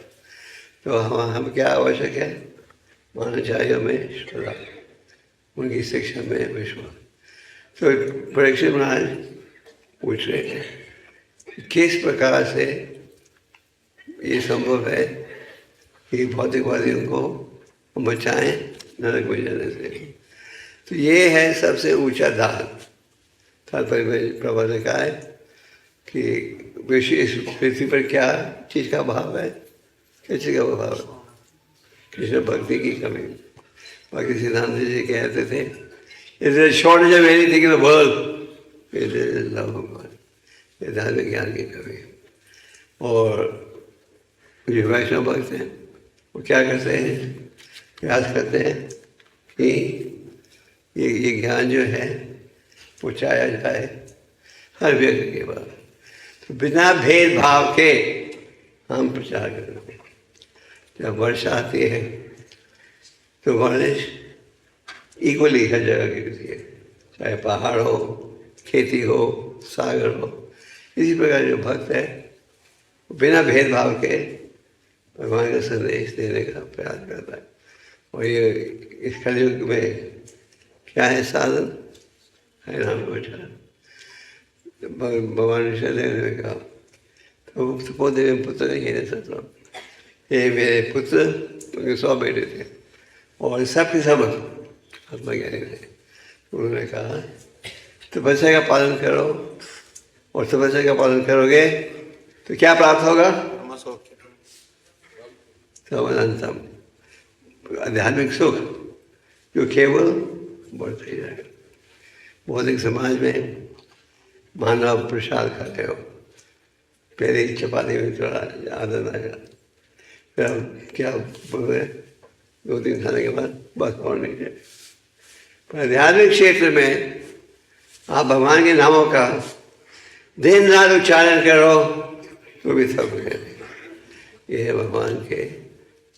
तो हम क्या आवश्यक है? मानाचार्यों में श्रद्धा, उनकी शिक्षा में विश्वास। तो परीक्षित महाराज पूछ रहे हैं किस प्रकार से ये संभव है कि भौतिकवादियों को बचाएं नरक में जाने से। तो ये है सबसे ऊंचा दान। तात्पर्य में प्रभा ने कहा है कि विशेष पृथ्वी पर क्या चीज़ का भाव है, किस चीज़ का भाव है? कृष्ण भक्ति की कमी। बाकी सिद्धांत जी कहते थे, it is shortage of anything in the world, it is love of God. ये धार्मिक ज्ञान की कमी है। और जो वैष्णव भक्त हैं वो क्या करते हैं? प्रयास करते हैं कि ये ज्ञान जो है पहुँचाया जाए हर व्यक्ति के पास। तो बिना भेदभाव के हम प्रचार करते हैं। जब वर्षा आती है तो वर्णिश इक्वली हर जगह गिरती है, चाहे पहाड़ हो, खेती हो, सागर हो। इसी प्रकार जो भक्त है बिना भेदभाव के भगवान का संदेश देने का प्रयास करता है। और ये इस कलयुग में क्या है साधन? है नाम को उच्चारण। भगवान ऋषिदेव ने कहा, तो पौधे में पुत्र नहीं है सकता। ये मेरे पुत्र, उनके 100 बेटे थे और सबके सब आत्मज्ञानी थे। उन्होंने कहा तपस्या का पालन करो, और तपस्या का पालन करोगे तो क्या प्राप्त होगा? अनंतम आध्यात्मिक सुख जो केवल बढ़ते ही जाएगा। भौतिक समाज में मानव प्रसाद खाते हो, पहले चपाती में थोड़ा आदत आएगा, फिर अब क्या बोल रहे 2-3 खाने के बाद बस और नहीं जाए। पर आध्यात्मिक क्षेत्र में आप भगवान के नामों का दिन रात उच्चारण करो तो भी सब है। ये है भगवान के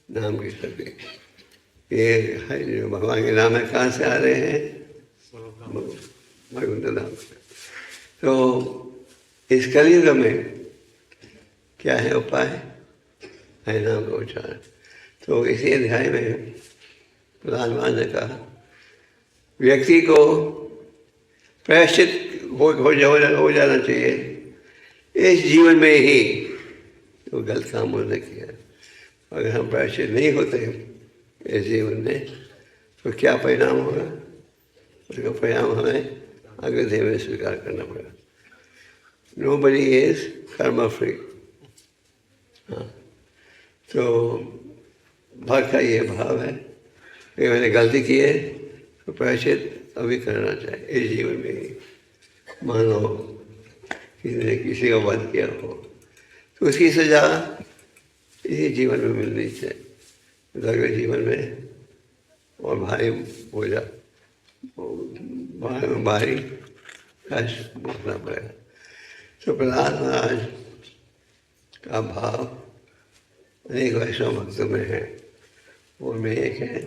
नाम की शक्ति। ये है जो भगवान के नाम है, कहाँ से आ रहे हैं? वैकुंठ धाम से। तो इस कलयुग में क्या है उपाय? है नाम का उच्चारण। तो इसी अध्याय में प्रधानमान ने कहा व्यक्ति को प्रायश्चित हो जाना चाहिए इस जीवन में ही। तो गलत काम उन्होंने किया। अगर हम प्रायश्चित नहीं होते इस जीवन में तो क्या परिणाम होगा? उसका परिणाम हमें अगले में स्वीकार करना पड़ेगा। Nobody is karma free। हाँ, तो भक्त का ये भाव है कि मैंने गलती की है तो प्रायश्चित अभी करना चाहिए इस जीवन में ही। मानो किसी ने किसी का वध किया हो तो उसकी सजा इसी जीवन में मिलनी चाहिए। अगले जीवन में और भारी हो जा भारी कष्ट भोगना पड़ेगा। तो प्रहलाद महाराज का भाव अनेक वैष्णव भक्तों में है। उनमें एक है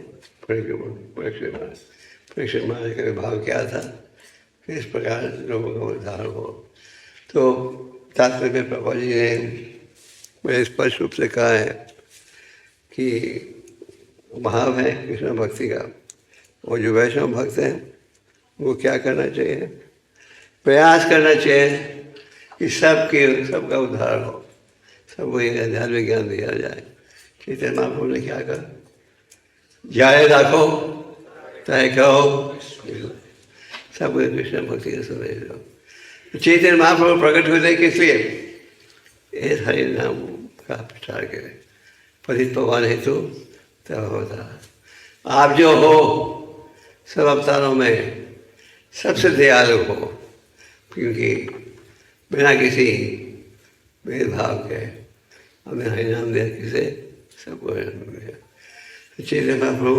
परीक्षित महाराज। परीक्षित महाराज का भाव क्या था? किस प्रकार लोगों का उद्धार हो। तो तात्पर्य में प्रभा जी ने बड़े स्पष्ट रूप से कहा है कि भाव है कृष्ण भक्ति का। और जो वैष्णव भक्त हैं वो क्या करना चाहिए? प्रयास करना चाहिए कि सबका उद्धार हो, सबको एक आध्यात्मिक ज्ञान दिया जाए। चैतन्य महाप्रभु ने क्या कहा, जाए राखो चाहे कहो, सबको कृष्ण भक्ति का संदेश दो। चैतन्य महाप्रभु प्रकट हुए थे किस लिए? इस हरि नाम का प्रचार करें, पतित पावन हेतु तब होता। आप जो हो सब अवतारों में सबसे दयालु हो, क्योंकि बिना किसी भेदभाव के हमें हरि नाम दिया, किसे सबको हरि नाम दिया। चैतन्य महाप्रभु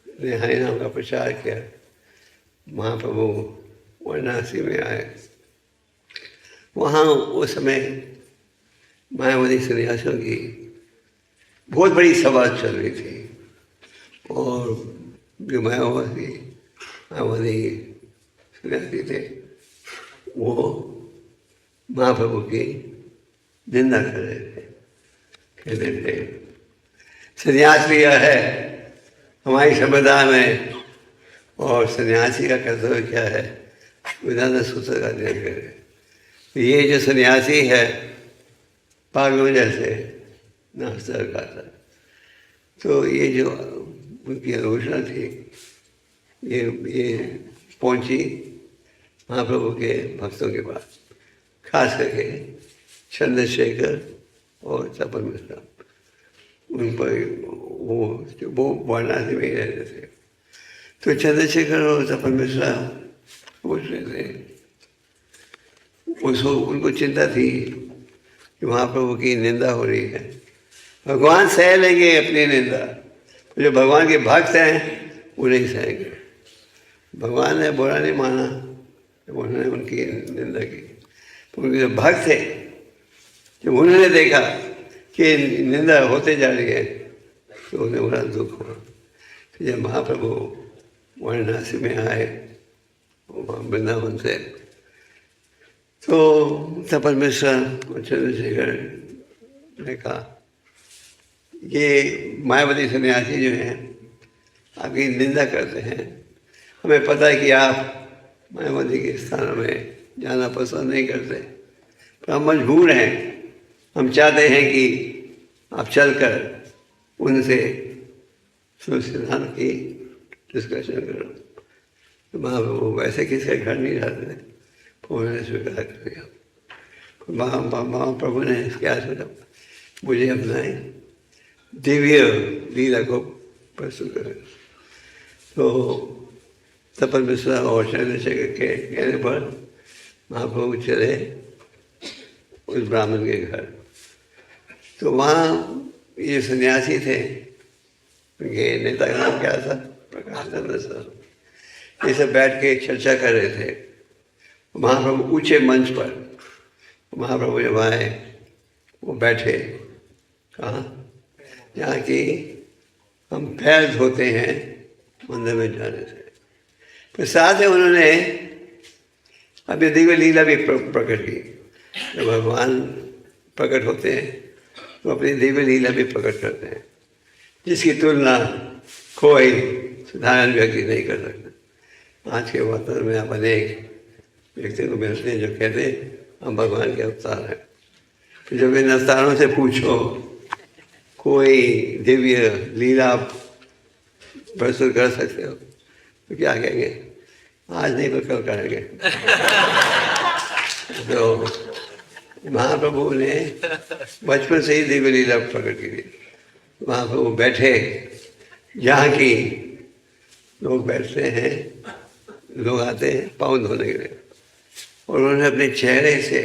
ने हरि नाम का प्रचार किया। महाप्रभु वाराणसी में आए, वहाँ उस समय मायावती सन्यासियों की बहुत बड़ी सभा चल रही थी, और जो मायावती सन्यासी थे वो महाप्रभु की निंदा कर रहे थे। कहते थे सन्यास लिया है हमारी संप्रदाय में, और सन्यासी का कर्तव्य क्या है, वेदांत सूत्र का अध्ययन करे। ये जो सन्यासी है पागलों जैसे नाचता गाता, तो ये जो उनकी आलोचना थी ये पहुंची महाप्रभु के भक्तों के पास, खास करके चंद्रशेखर और तपन मिश्रा। उन पर वो वाराणसी में ही रहते थे। तो चंद्रशेखर और तपन मिश्रा पूछ रहे थे, उनको चिंता थी कि महाप्रभु की निंदा हो रही है। भगवान सह लेंगे अपनी निंदा, जो भगवान के भक्त हैं वो नहीं सहेंगे। भगवान ने बुरा नहीं माना, उन्होंने उनकी निंदा की। तो उनके जो भक्त थे, जब उन्होंने देखा कि निंदा होते जा रही है, तो उन्हें बड़ा दुख हुआ। तो जब महाप्रभु वाराणसी में आए वृंदावन से, तो तपन मिश्रा और चंद्रशेखर ने कहा, ये मायावती सन्यासी जो हैं आपकी निंदा करते हैं, हमें पता है कि आप मायावती के स्थानों में जाना पसंद नहीं करते, पर हम मजबूर हैं। हम चाहते हैं कि आप चलकर उनसे सिद्धांत की डिस्कशन करो। तो महाप्रभु वैसे किसी के घर नहीं जाते, तो उन्होंने स्वीकार कर दिया। महाप्रभु ने क्या सोचा, मुझे अपना दिव्य लीला को प्रस्तुत करें। तो तपन मिश्रा और चंद्रशेखर के कहने पर महाप्रभु चले उस ब्राह्मण के घर। तो वहाँ ये सन्यासी थे, उनके नेता का नाम क्या था, प्रकाश चंद्र सर। ये सब बैठ के चर्चा कर रहे थे। महाप्रभु ऊंचे मंच पर, महाप्रभु जब आए वो बैठे कहाँ, जहाँ कि हम पैर धोते हैं मंदिर में जाने से। फिर साथ में उन्होंने अपनी दिव्य लीला भी प्रकट की। जब भगवान प्रकट होते हैं तो अपनी दिव्य लीला भी प्रकट करते हैं, जिसकी तुलना कोई साधारण व्यक्ति नहीं कर सकता। आज के वातावरण में आप अनेक व्यक्ति को मिलते हैं जो कहते हैं हम भगवान के अवतार हैं। फिर जब इन अवतारों से पूछो कोई दिव्य लीला प्रस्तुत कर सकते हो, तो क्या कहेंगे, आज नहीं तो कल करेंगे। तो महाप्रभु ने बचपन से ही दिव्य लीला प्रकट की थी। महाप्रभु बैठे जहाँ की लोग बैठते हैं, लोग आते हैं पाँव धोने के लिए, और उन्होंने अपने चेहरे से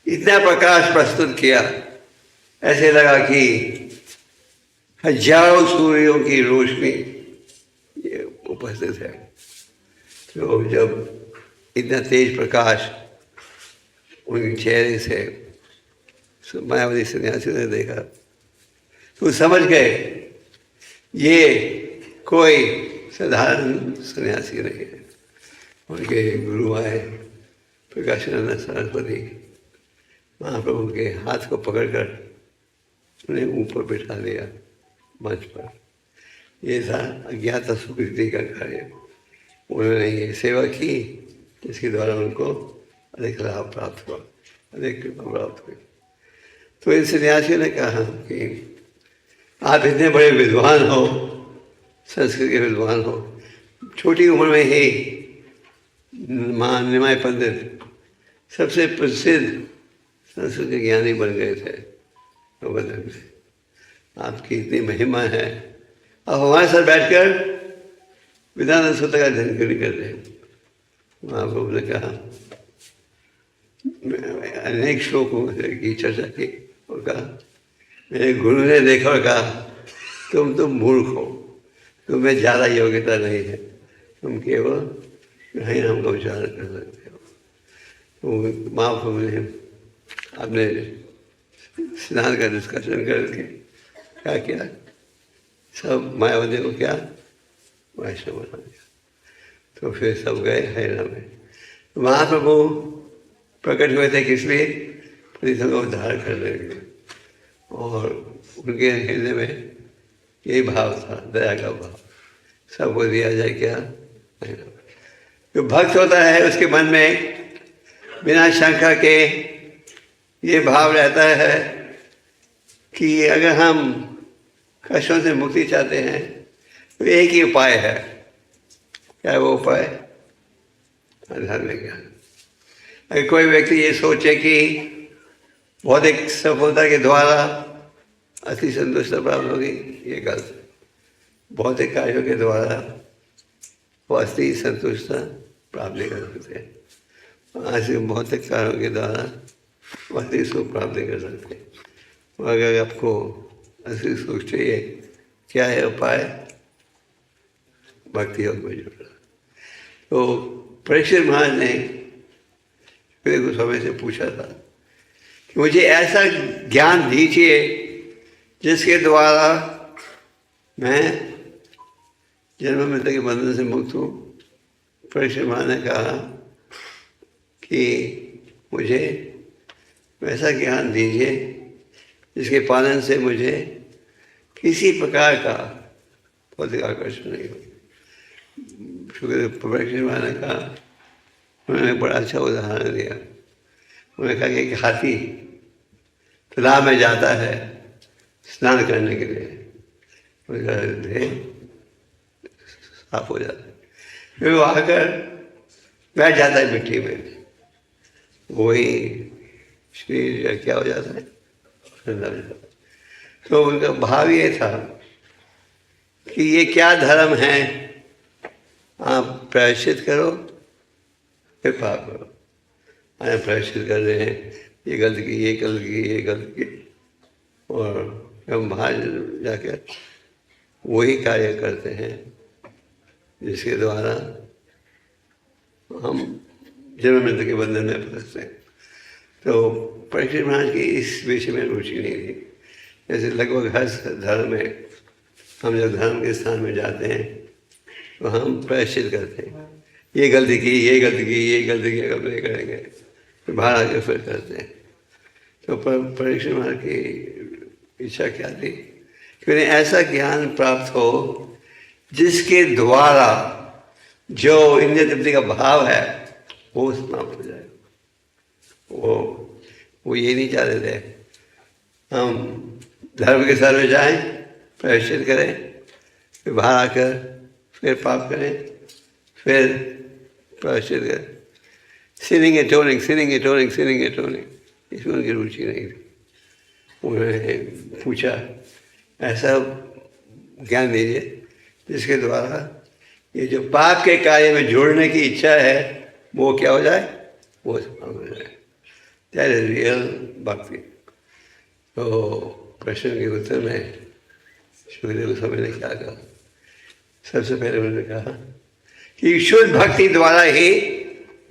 इतना प्रकाश प्रस्तुत किया, ऐसे लगा कि हजारों सूर्यों की रोशनी ये उपस्थित है। तो जब इतना तेज प्रकाश उनके चेहरे से मायावती सन्यासी ने देखा, तो समझ गए ये कोई साधारण सन्यासी नहीं है। उनके गुरु आए प्रकाशानंद सरस्वती, महाप्रभु के हाथ को पकड़कर उन्हें ऊपर बिठा दिया मंच पर। ये था अज्ञात सुकृति का कार्य। उन्होंने ये सेवा की जिसके द्वारा उनको अधिक लाभ प्राप्त हुआ, अधिक कृपा प्राप्त हुई। तो इन सन्यासियों ने कहा कि आप इतने बड़े विद्वान हो, संस्कृत के विद्वान हो, छोटी उम्र में ही महान निमाय पंडित सबसे प्रसिद्ध संस्कृत के ज्ञानी बन गए थे गोवर्धन में। आपकी इतनी महिमा है, अब हमारे साथ बैठकर वेदांत सूत्र का अध्ययन क्यों नहीं करते हैं? महाप्रभु ने कहा, अनेक श्लोकों की चर्चा की और कहा, मेरे गुरु ने देखा और कहा, तुम मूर्ख हो, तुम्हें ज़्यादा योग्यता नहीं है, तुम केवल कहीं नाम का विचार कर सकते हो। तो महाप्रभु ने अपने सिद्धांत का डिस्कशन करके क्या किया, सब मायावती को क्या वैष्णव बना दिया। तो फिर सब गए हरियाणा में। तो महाप्रभु प्रकट हुए थे किस लिए? पृथ्वी को उद्धार करने के लिए, और उनके हृदय में यही भाव था, दया का भाव, सबको दिया जाए क्या। जो भक्त होता है उसके मन में बिना शंका के ये भाव रहता है कि अगर हम कष्टों से मुक्ति चाहते हैं तो एक ही उपाय है। क्या है वो उपाय? आध्यात्मिक ज्ञान। अगर कोई व्यक्ति ये सोचे कि भौतिक सफलता के द्वारा असली संतुष्टता प्राप्त होगी, ये गलत है। भौतिक कार्यों के द्वारा वो असली संतुष्टता प्राप्त नहीं कर सकते। ऐसे भौतिक कार्यों के द्वारा वो असली सुख प्राप्त नहीं कर सकते। अगर आपको असली सुख चाहिए, क्या है उपाय? भक्ति योग में जुड़ना। तो परीक्षित महाराज ने फिर गोस्वामी से पूछा था कि मुझे ऐसा ज्ञान दीजिए जिसके द्वारा मैं जन्म मृत्यु के बंधन से मुक्त हूँ। परीक्षित महाराज ने कहा कि मुझे वैसा ज्ञान दीजिए जिसके पालन से मुझे किसी प्रकार का भौतिक आकर्षण नहीं हो। परीक्षित महाराज ने कहा, उन्होंने बड़ा अच्छा उदाहरण दिया। उन्होंने कहा कि एक हाथी तालाब में जाता है स्नान करने के लिए, उसका देह साफ हो जाता है, फिर वो आकर बैठ जाता है मिट्टी में, वही शरीर क्या हो जाता है, ठंडा हो जाता है। तो उनका भाव ये था कि ये क्या धर्म है, आप प्रायश्चित करो फिर पाप करो। आप प्रायश्चित कर रहे हैं, ये गलती की, ये गलती की, ये गलती की, और हम बाहर जाकर वही कार्य करते हैं जिसके द्वारा हम जन्म मृत्यु के बंधन में फंसते हैं। तो परीक्षित महाराज की इस विषय में रुचि नहीं थी। जैसे लगभग हर धर्म में हम जब धर्म के स्थान में जाते हैं तो हम प्रायश्चित करते हैं, ये गलती की, ये गलती की, ये गलती की, अब नहीं करेंगे, फिर बाहर आके फिर करते हैं। तो परीक्षित महाराज की इच्छा क्या थी कि उन्हें ऐसा ज्ञान प्राप्त हो जिसके द्वारा जो इंद्रिय तृप्ति का भाव है वो समाप्त हो जाए। वो ये नहीं चाहते थे हम धर्म के सर में जाएं, प्रायश्चित करें, फिर बाहर आकर फिर पाप करें, फिर प्रायश्चित करें। सिनिंग एटोनिंग, सिनिंग एटोनिंग, सिनिंग एटोनिंग, इसमें उनकी रुचि नहीं थी। उन्होंने पूछा ऐसा ज्ञान दीजिए जिसके द्वारा ये जो पाप के कार्य में जोड़ने की इच्छा है वो क्या हो जाए, वो समाप्त हो जाए। दैट इज रियल भक्ति। तो प्रश्न के उत्तर में सुखदेव गोस्वामी ने क्या कहा? सबसे पहले उन्होंने कहा कि शुद्ध भक्ति द्वारा ही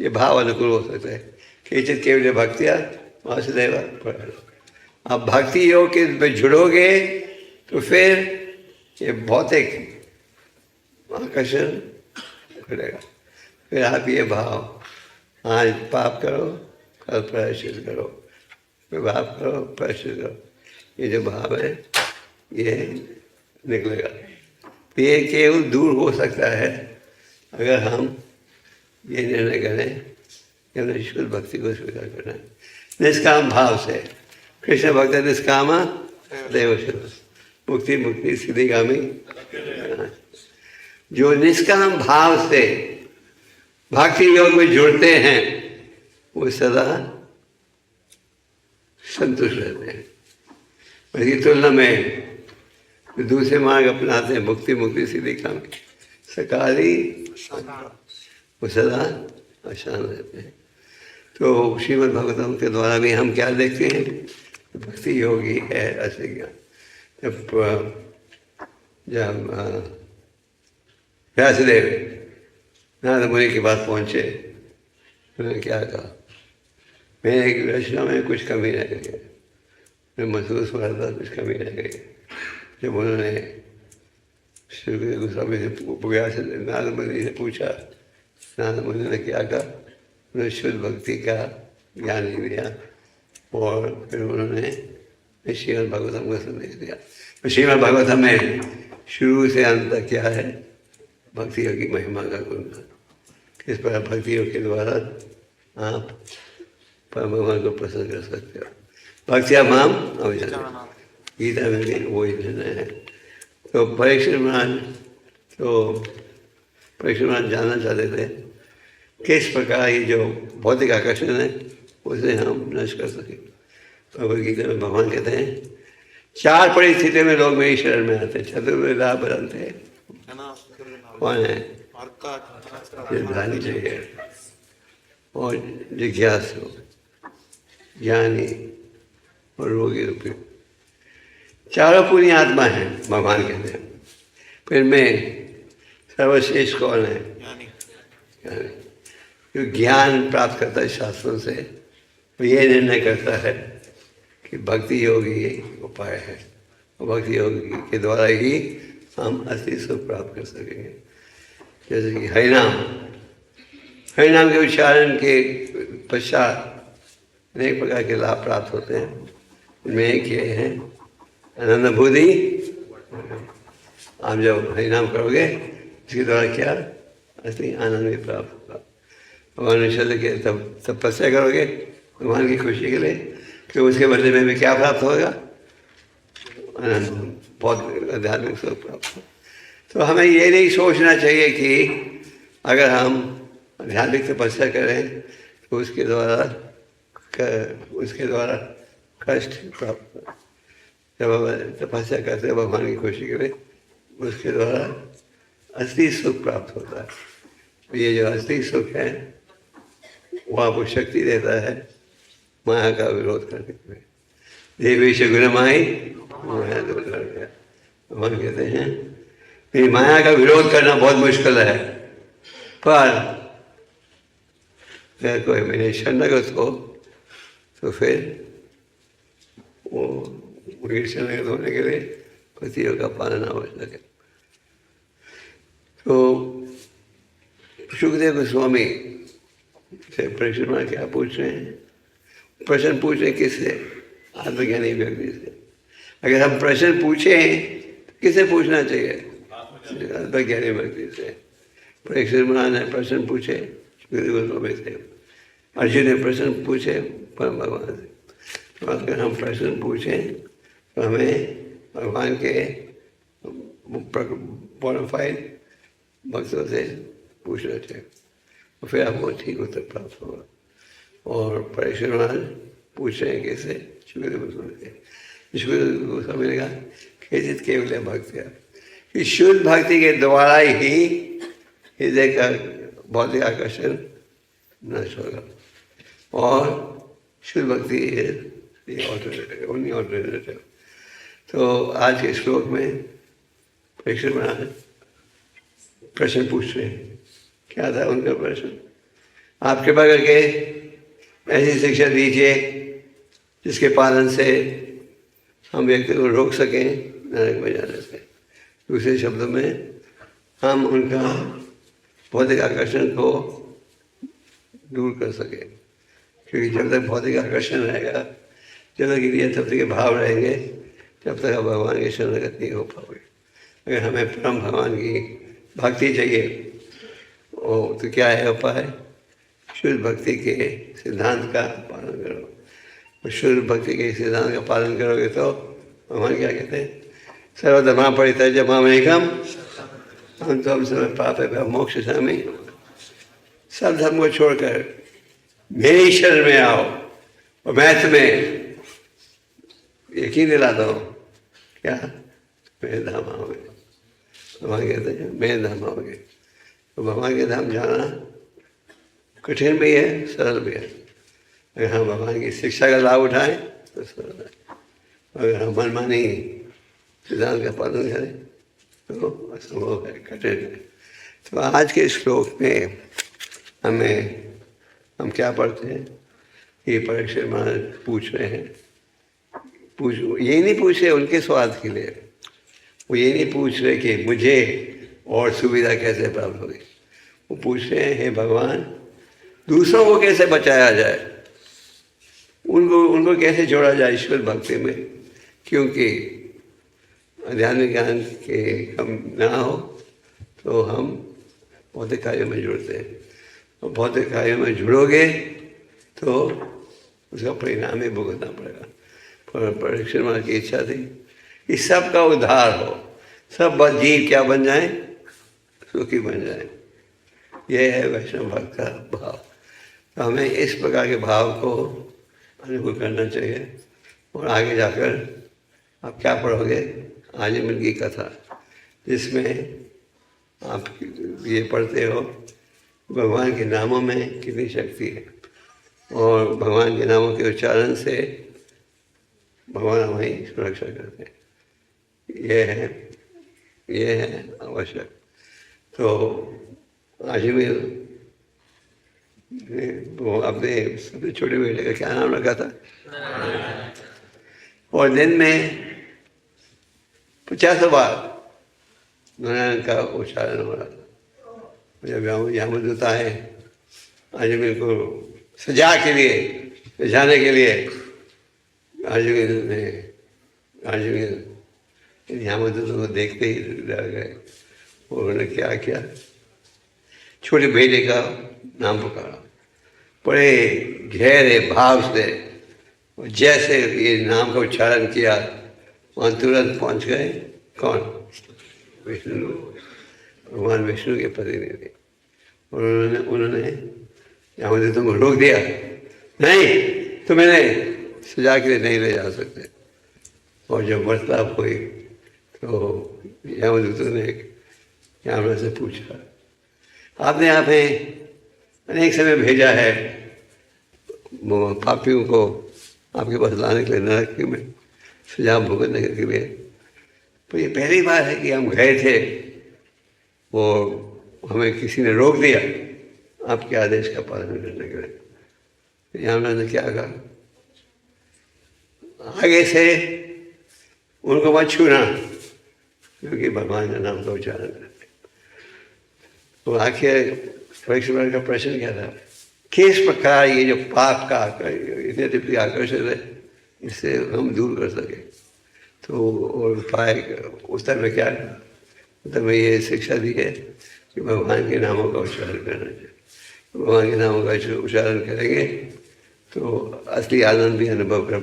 ये भाव अनुकूल हो सकता है। केचित केवल भक्तिया वासुदेव। आप भक्ति योग के में जुड़ोगे तो फिर ये भौतिक आकर्षण करेगा। फिर आप ये भाव, आज पाप करो कल प्रायश्चित करो, फिर पाप करो प्रायश्चित करो, ये जो भाव है ये निकलेगा। ये केवल दूर हो सकता है अगर हम ये निर्णय करें कि हमने शुद्ध भक्ति को स्वीकार करना है निष्काम भाव से। कृष्ण भक्त निष्काम देव शुद्ध मुक्ति मुक्ति सिद्धिगामी। जो निष्काम भाव से भक्ति योग में जुड़ते हैं वो सदा संतुष्ट रहते हैं। इसकी तुलना में दूसरे मार्ग अपनाते हैं मुक्ति मुक्ति सिद्धिगामी सकाली वो सदा अशांत रहते हैं। तो श्रीमद् भागवतम के द्वारा भी हम क्या देखते हैं? भक्ति योगी है असली ज्ञान। जब व्यासदेव नारद मुनि के पास पहुँचे उन्होंने क्या कहा? मेरे रचना में कुछ कमी रह गई है, मैं महसूस हो रहा था कुछ कमी रह गई है। जब उन्होंने श्री गोस्वामी से नारद मुनि से पूछा, नारद मुनि ने क्या कहा? उन्होंने शुद्ध भक्ति का ज्ञान नहीं दिया और फिर उन्होंने श्रीमद् भागवतम का संदेश दिया। तो श्रीमद् भागवतम में शुरू से अंत तक क्या है? भक्ति योग की महिमा का गुणगान। किस प्रकार भक्ति योग के द्वारा आप परम भगवान को प्रसन्न कर सकते हो। भक्तिया माम अभिजाना, गीता में भी वही निर्णय है। तो परीक्षित महाराज जानना चाहते थे किस प्रकार ये जो भौतिक आकर्षण है उसे हम नष्ट कर सकें। भगवद गीता में भगवान कहते हैं 4 परिस्थितियों में लोग मेरी शरण में आते हैं। चतुर्विधा बनते हैं। कौन है? जिधानी चाहिए और जिज्ञासु, ज्ञानी और रोगी रूपी। चारों पूरी आत्मा है भगवान कहते हैं। फिर में सर्वश्रेष्ठ कौन है? ज्ञानी। जो ज्ञान प्राप्त करता है शास्त्रों से वो ये निर्णय करता है कि भक्ति योग ही उपाय है और भक्ति योग के द्वारा ही हम असली सुख प्राप्त कर सकेंगे। जैसे कि हरिनाम के उच्चारण के पश्चात अनेक प्रकार के लाभ प्राप्त होते हैं। उनमें एक ये है आनंदभूति। आप जब हरिनाम करोगे इसके द्वारा क्या असली आनंद भी प्राप्त होगा। भगवान विश्व के तब तपस्या करोगे भगवान की खुशी के लिए कि उसके बदले में भी क्या प्राप्त होगा? आनंद, बहुत आध्यात्मिक सुख प्राप्त हो। तो हमें ये नहीं सोचना चाहिए कि अगर हम आध्यात्मिक तपस्या करें तो उसके द्वारा कष्ट प्राप्त हो। जब हम तपस्या करते हैं भगवान की खुशी के लिए उसके द्वारा असली सुख प्राप्त होता है। ये जो असली सुख है वो आपको शक्ति देता है माया का विरोध करने के लिए। देवेश गुणमाई माया दूर कर गया। भगवान कहते हैं मेरी माया का विरोध करना बहुत मुश्किल है, पर अगर कोई मेरे शरणगत हो तो फिर वो मेरी शरणगत होने के लिए पतियों का पालन आवश्यक है। तो सुखदेव गोस्वामी से परीक्षित महाराज क्या पूछ रहे हैं? प्रश्न पूछ रहे किससे? आत्मज्ञानी व्यक्ति से। अगर हम प्रश्न पूछें तो किसे पूछना चाहिए? आत्मज्ञानी व्यक्ति से। परीक्षित महाराज ने प्रश्न पूछे सुखदेव गोस्वामी से, अर्जुन ने प्रश्न पूछे परम भगवान से। तो अगर हम प्रश्न पूछें तो हमें भगवान के बोनाफाइड भक्तों से पूछना चाहिए और फिर आपको ठीक उत्तर प्राप्त होगा। और परीक्षित महाराज पूछ रहे हैं कैसे? सुखदेव गोस्वामी से। सुखदेव गोस्वामी ने कहा केचित केवल भक्ति, कि शुद्ध भक्ति के द्वारा ही हृदय का भौतिक आकर्षण नष्ट होगा और शुद्ध भक्ति ओनली ऑल्टरनेटिव। तो आज के श्लोक में परीक्षित महाराज प्रश्न पूछ रहे हैं। क्या था उनका प्रश्न? आप कृपा करके ऐसी शिक्षा दीजिए जिसके पालन से हम व्यक्ति को रोक सकें नरक में जाने से। दूसरे शब्दों में हम उनका भौतिक आकर्षण को दूर कर सकें, क्योंकि जब तक भौतिक आकर्षण रहेगा, जब तक ये तब तक भाव रहेंगे, जब तक आप भगवान की शरणगत नहीं हो पाओगे। अगर हमें परम भगवान की भक्ति चाहिए तो क्या है उपाय? शुद्ध भक्ति के सिद्धांत का पालन करो। और शुद्ध भक्ति के सिद्धांत का पालन करोगे तो भगवान क्या कहते हैं? सर्वधर्मा परित्यज्य मामेकम हम तो हम समय पाप है मोक्ष स्वामी। सब धर्म को छोड़कर मेरे शरण में आओ और मैं तुम्हें यकीन दिलाता हूँ क्या? मेरे धाम आओगे। भगवान कहते हैं मेरे धाम आओगे। तो भगवान के धाम जाना कठिन भी है, सरल भी है। अगर हम भगवान की शिक्षा का लाभ उठाएं तो सरल है, अगर हम मनमानी सिद्धांत का पालन करें तो असंभव है, कठिन है। तो आज के श्लोक में हम क्या पढ़ते हैं? ये परीक्षित महाराज पूछ रहे हैं, ये नहीं पूछ रहे उनके स्वार्थ के लिए, वो ये नहीं पूछ रहे कि मुझे और सुविधा कैसे प्राप्त होगी। वो पूछ रहे हैं हे भगवान, दूसरों को कैसे बचाया जाए, उनको कैसे जोड़ा जाए ईश्वर भक्ति में, क्योंकि आध्यात्मिक ज्ञान के कम ना हो तो हम भौतिक कार्यों में जुड़ते हैं। और भौतिक कार्यों में जुड़ोगे तो उसका परिणाम ही भुगतना पड़ेगा। परीक्षित महाराज की इच्छा थी कि सबका उद्धार हो, सब जीव क्या बन जाए? सुखी बन जाए। यह है वैष्णव भक्त का भाव। तो हमें इस प्रकार के भाव को अनुकूल करना चाहिए। और आगे जाकर आप क्या पढ़ोगे? आजमन की कथा, जिसमें आप ये पढ़ते हो भगवान के नामों में कितनी शक्ति है और भगवान के नामों के उच्चारण से भगवान हमारी सुरक्षा करते हैं। ये है आवश्यक। तो आजमन वो अपने सबसे छोटे बेटे का क्या नाम रखा था? और दिन में 50 बार नारायण का उच्चारण हो रहा था। जब यामदूत आए आजमन को सजाने के लिए यामदूत को देखते ही डर गए। उन्होंने क्या किया? छोटे बेटे का नाम पुकारा बड़े गहरे भाव से। जैसे ये नाम का उच्चारण किया वहाँ तुरंत पहुँच गए कौन? विष्णु, भगवान विष्णु के प्रतिनिधि। और उन्होंने यामदूतों को रोक दिया, नहीं तो मैंने सजा के लिए नहीं ले जा सकते। और जब वार्तालाप हुई तो यामदूतों ने यामराज से पूछा, आपने यहाँ पे अनेक समय भेजा है पापियों को आपके पास लाने के लिए, नरक में सजा भुगतने के लिए। तो ये पहली बार है कि हम गए थे, वो हमें किसी ने रोक दिया आपके आदेश का पालन करने के लिए। यामराज ने क्या कहा? आगे से उनको मत छूना, क्योंकि भगवान का नाम का उच्चारण करते। तो आखिर परीक्षित का प्रश्न क्या था? किस प्रकार ये जो पाप का इतने तीव्र आकर्षण है इससे हम दूर कर सके। तो और उपाय उत्तर में क्या है? उत्तर में ये शिक्षा दी है कि भगवान के नामों का उच्चारण करना चाहिए। भगवान के नामों का उच्चारण करेंगे तो असली आनंद भी अनुभव कर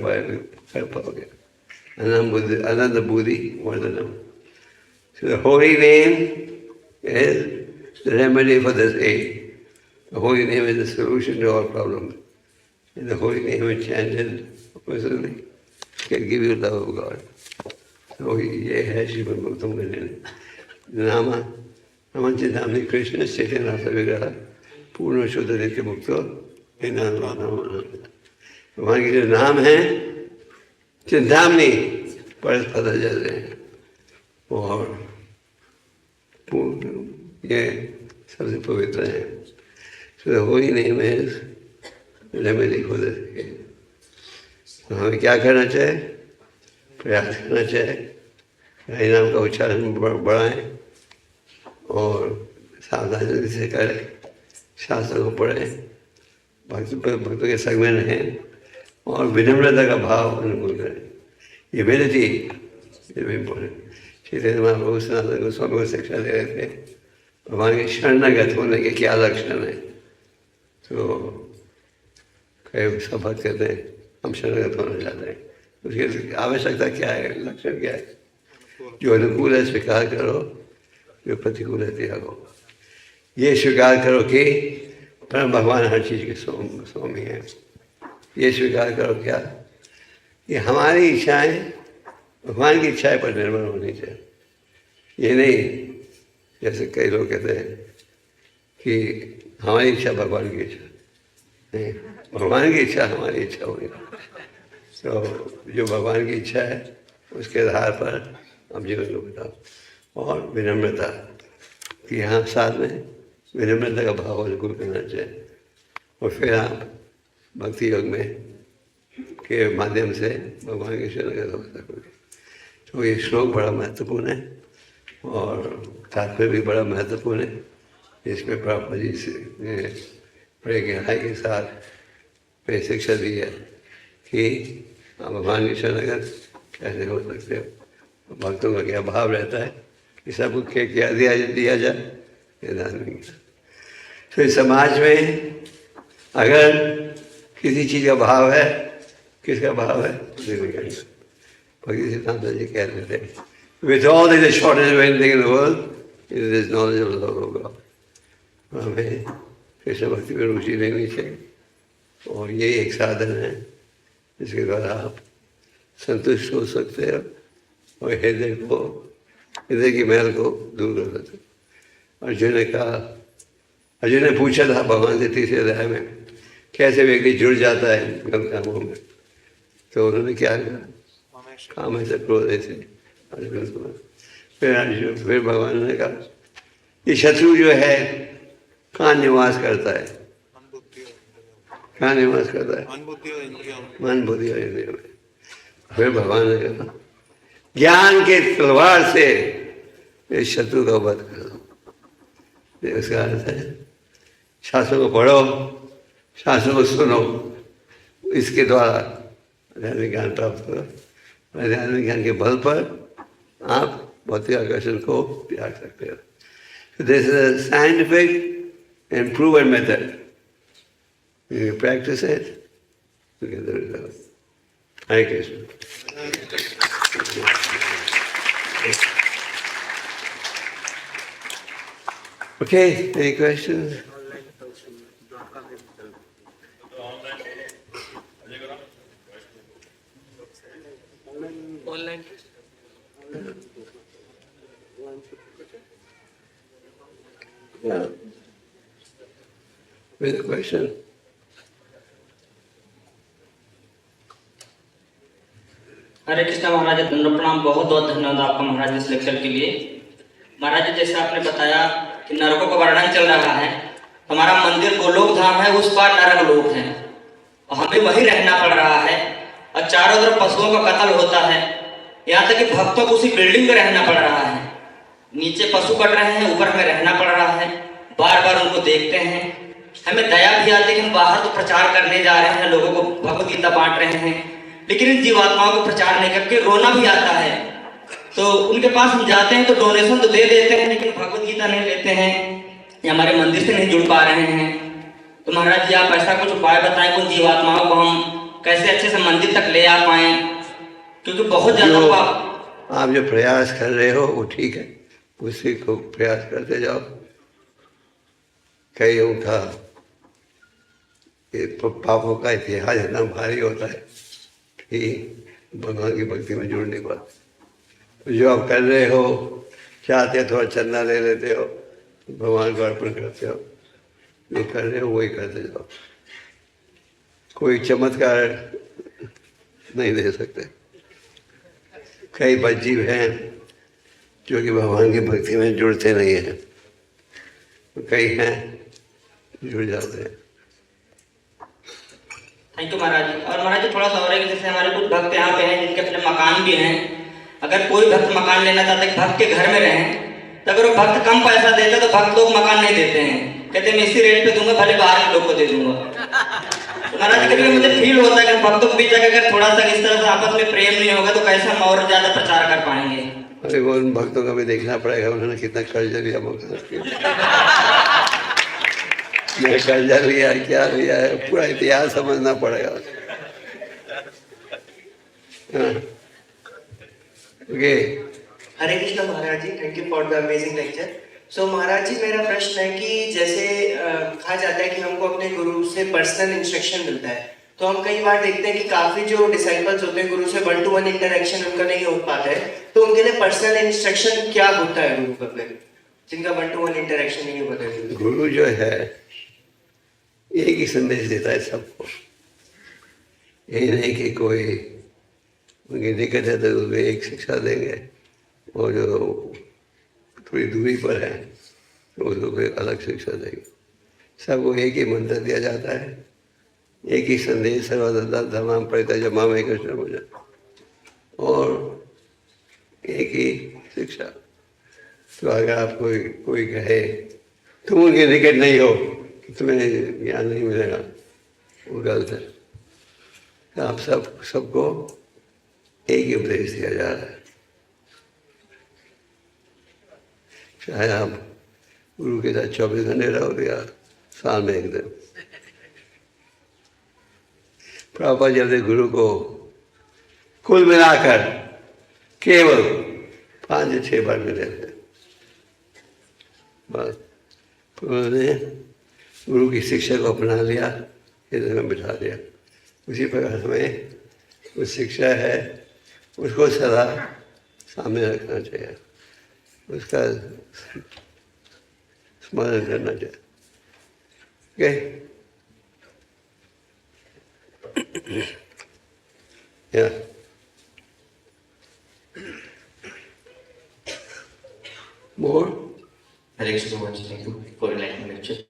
पाओगे। आनंद बुद्धि वर्धनम। So the holy name is the remedy for this aid. The holy name is the solution to all problems. And the holy name is chanted personally can give you love of God. So ये है श्रीमद् गौतम का नाम नमन चिंतामणि कृष्ण चैतन्य विग्रह पूर्ण शुद्ध नित्य मुक्त भगवान के जो नाम है चिंतामणि परस्पर जैसे हैं और ये सबसे पवित्र है। So the holy name is remedy for this case. तो हमें क्या करना चाहिए? प्रयास करना चाहिए हरि नाम का उच्चारण बढ़ाएं और सावधानी से करें, शास्त्र को पढ़ें, भक्तों के संग में रहें और विनम्रता का भाव अनुकूल करें। ये इम्पोर्टेंट। श्री महाप्रभु सनातन गोस्वामी को शिक्षा दे रहे थे भगवान के शरणागत होने के क्या लक्षण है? तो कई सब भक्त कहते हैं हम शरणागत होना चाहते हैं, उसकी आवश्यकता क्या है, लक्षण क्या है? जो अनुकूल है स्वीकार करो, जो प्रतिकूल है त्यागो। ये स्वीकार करो कि परम भगवान हर चीज़ के स्वामी हैं। ये स्वीकार करो क्या? कि हमारी इच्छाएं भगवान की इच्छाएं पर निर्भर होनी चाहिए। ये नहीं जैसे कई लोग कहते हैं कि हमारी इच्छा भगवान की इच्छा नहीं, भगवान की इच्छा हमारी इच्छा होगी। तो जो भगवान की इच्छा है उसके आधार पर हम जीवन को बिताओ। और विनम्रता कि यहाँ साथ में विनम्रता का भाव अनुकूल करना चाहिए, और फिर आप भक्ति योग में के माध्यम से भगवान के शरणगत हो सकोगे। तो ये श्लोक बड़ा महत्वपूर्ण है और तात्पर्य भी बड़ा महत्वपूर्ण है। इसमें प्रभुपाद जी से बड़े गहराई के साथ में शिक्षा दी है कि आप भगवान के शरणगत कैसे हो सकते हो। भक्तों का क्या भाव रहता है कि सबको क्या दिया जाए, ये ध्यान नहीं। तो इस समाज में अगर किसी चीज़ का भाव है, किसका भाव है? भक्ति सिद्धांत जी कहते थे, with all the shortage of anything in the world, it is knowledge of the love of God. हमें कृष्ण भक्ति में रुचि लेनी चाहिए, और ये एक साधन है जिसके द्वारा आप संतुष्ट हो सकते हो और हृदय की मैल को दूर कर सकते हो। अर्जुन ने पूछा था भगवान से तीसरे अध्याय में, कैसे व्यक्ति जुड़ जाता है गलत कामों में? तो उन्होंने क्या कहा? काम ऐसे क्रोध ऐसे अर्जुन को। फिर भगवान ने कहा ये शत्रु जो है कहाँ निवास करता है? कहाँ निवास करता है? मन बुद्धि और इंद्रियों में। फिर भगवान ने कहा ज्ञान के तलवार से इस शत्रु का वध कर दो। उसका अर्थ है शास्त्रों को पढ़ो, शास्त्रों को सुनो, इसके द्वारा आध्यात्मिक ज्ञान प्राप्त करो। आध्यात्मिक ज्ञान के बल पर आप भौतिक आकर्षण को त्याग सकते हो। So this is a scientific and proven method. When you practice it, you get the result. Hare Krishna. Okay, any questions? Online Yeah. With a question? हरे कृष्णा महाराज, दंड प्रणाम। बहुत बहुत धन्यवाद आपका महाराज इस लेक्चर के लिए। महाराज जैसे आपने बताया कि नरकों का वर्णन चल रहा है, हमारा मंदिर गोलोक धाम है, उस पार नरक लोक है और हमें वहीं रहना पड़ रहा है और चारों तरफ पशुओं का कत्ल होता है। यहाँ तक कि भक्तों को उसी बिल्डिंग में रहना पड़ रहा है। नीचे पशु कट रहे हैं, ऊपर हमें रहना पड़ रहा है, बार बार उनको देखते हैं। हमें दया भी आती है कि हम बाहर तो प्रचार करने जा रहे हैं, लोगों को भगवत गीता बांट रहे हैं, लेकिन इन जीवात्माओं को प्रचार नहीं करके रोना भी आता है। तो उनके पास हम जाते हैं तो डोनेशन तो दे देते हैं, लेकिन भगवत गीता नहीं लेते हैं या हमारे मंदिर से नहीं जुड़ पा रहे हैं। तो महाराज जी आप ऐसा कुछ उपाय बताएं कि उन जीवात्माओं को हम कैसे अच्छे से मंदिर तक ले आ पाए, क्योंकि बहुत ज्यादा आप जो प्रयास कर रहे हो वो ठीक है, उसी को प्रयास करते जाओ। कईयों का पापों का इतिहास इतना भारी होता है कि भगवान की भक्ति में जुड़ नहीं पाते। जो आप कर रहे हो, चाहते हो थोड़ा चंदा ले लेते हो, भगवान को अर्पण करते हो, जो कर रहे हो वही करते जाओ। कोई चमत्कार नहीं दे सकते। कई बदजीव हैं जो कि भगवान की भक्ति में जुड़ते नहीं हैं, कई हैं जुड़ जाते हैं। थैंक यू महाराज जी। और महाराज जी थोड़ा सा और है कि जैसे हमारे कुछ भक्त यहाँ पे हैं जिनके अपने मकान भी हैं। अगर कोई भक्त मकान लेना चाहता है कि भक्त के घर में रहें, तो अगर वो भक्त कम पैसा देते तो भक्त लोग मकान नहीं देते हैं, कहते मैं इसी रेट पे दूंगा, भले बाहर के लोग को दे दूंगा। तो महाराज जी कभी मुझे फील होता है कि भक्तों के बीच अगर थोड़ा सा इस तरह से आपस में प्रेम नहीं होगा तो कैसे हम और ज्यादा प्रचार कर पाएंगे। अरे वो उन भक्तों का भी देखना पड़ेगा, उन्होंने कितना कर्जा लिया मकान के लिए। मैं कर्जा लिया क्या लिया है, पूरा इतिहास समझना पड़ेगा। हाँ। Okay. Hare Krishna Maharaj ji, thank you for the amazing lecture. So Maharaj ji, मेरा प्रश्न है कि जैसे कहा जाता है कि हमको अपने गुरु से पर्सनल इंस्ट्रक्शन मिलता है, तो हम कई बार देखते हैं कि काफी जो डिसाइपल्स होते हैं गुरु से 1-to-1 इंटरेक्शन उनका नहीं हो पाता है, तो उनके लिए पर्सनल इंस्ट्रक्शन क्या होता है गुरु का फिर, जिनका 1-to-1 इंटरेक्शन नहीं हो पाता है? गुरु जो है एक ही संदेश देता है सबको, यही नहीं कि कोई उनकी दिक्कत है तो उनको एक शिक्षा देंगे, और जो थोड़ी दूरी पर है तो उसको कोई अलग शिक्षा देंगे। सबको एक ही मंत्र दिया जाता है, एक ही संदेश, सर्वदा धर्मां परित्यज्य माम एकं शरणं व्रज, और एक ही शिक्षा। तो अगर आप कोई कहे तुम उनके निकट नहीं हो, तुम्हें ज्ञान नहीं मिलेगा, वो गलत है। तो आप सबको एक ही उपदेश दिया जा रहा है। चाहे आप गुरु के साथ 24 घंटे रहो या साल में एक दिन। प्रभुपाद जी गुरु को कुल मिलाकर केवल 5 या 6 बार मिले थे, बस। उन्होंने गुरु की शिक्षा को अपना लिया, हृदय में बिठा दिया। उसी प्रकार हमें उस शिक्षा है उसको सदा सामने रखना चाहिए, उसका स्मरण करना चाहिए। ओके, या more. Hare Krishna Maharaj, thank you for enlightening lecture.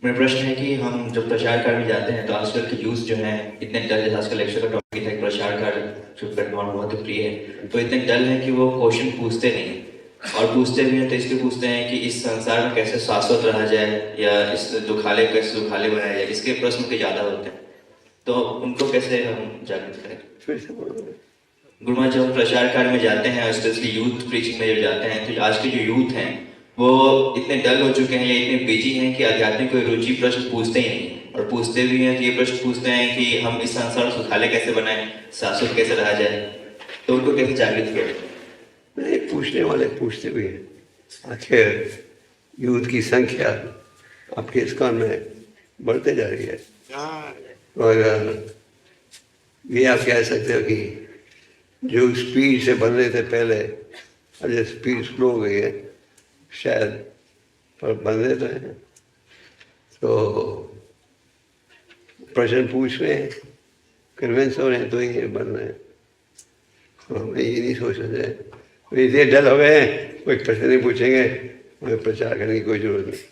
मेरा प्रश्न है कि हम जब प्रचार कार्य में जाते हैं तो आजकल के यूथ जो है इतने डल, जैसे आजकल लेक्चर का टॉपिक है प्रचार कार्य, जो प्लेटफॉर्म बहुत प्रिय है, तो इतने डल है कि वो क्वेश्चन पूछते नहीं, और पूछते भी हैं तो इसलिए पूछते हैं कि इस संसार में कैसे शाश्वत रहा जाए, या इस दुखाले कैसे दुखाले बनाया जाए, इसके प्रश्न के ज़्यादा होते हैं। तो उनको कैसे हम जागृत करें? गुरु महाराज, जब हम प्रचार कार्य में जाते हैं, स्पेशली यूथ प्रीचिंग में जब जाते हैं, तो आज के जो यूथ हैं वो इतने डल हो चुके हैं या इतने बिजी हैं कि आध्यात्मिक कोई रुचि प्रश्न पूछते ही नहीं, और पूछते भी हैं तो ये प्रश्न पूछते हैं कि हम इस संसार सुखाले कैसे बनाएं, शाश्वत कैसे रहा जाए, तो उनको कैसे जागृत करें? नहीं, पूछने वाले पूछते भी हैं। आखिर यूथ की संख्या आपके इस्कॉन में बढ़ते जा रही है, तो अगर ये आप कह सकते हो कि जो स्पीड से बन रहे थे पहले, अब जो स्पीड स्लो हो गई है शायद, पर बन रहे तो हैं, तो प्रश्न पूछ रहे हैं, कन्विंस हो रहे हैं, तो ये बन रहे हैं। हमें ये नहीं सोच रहे तो इतने डल हो गए हैं, कोई प्रश्न नहीं पूछेंगे, हमें प्रचार करने की कोई जरूरत नहीं।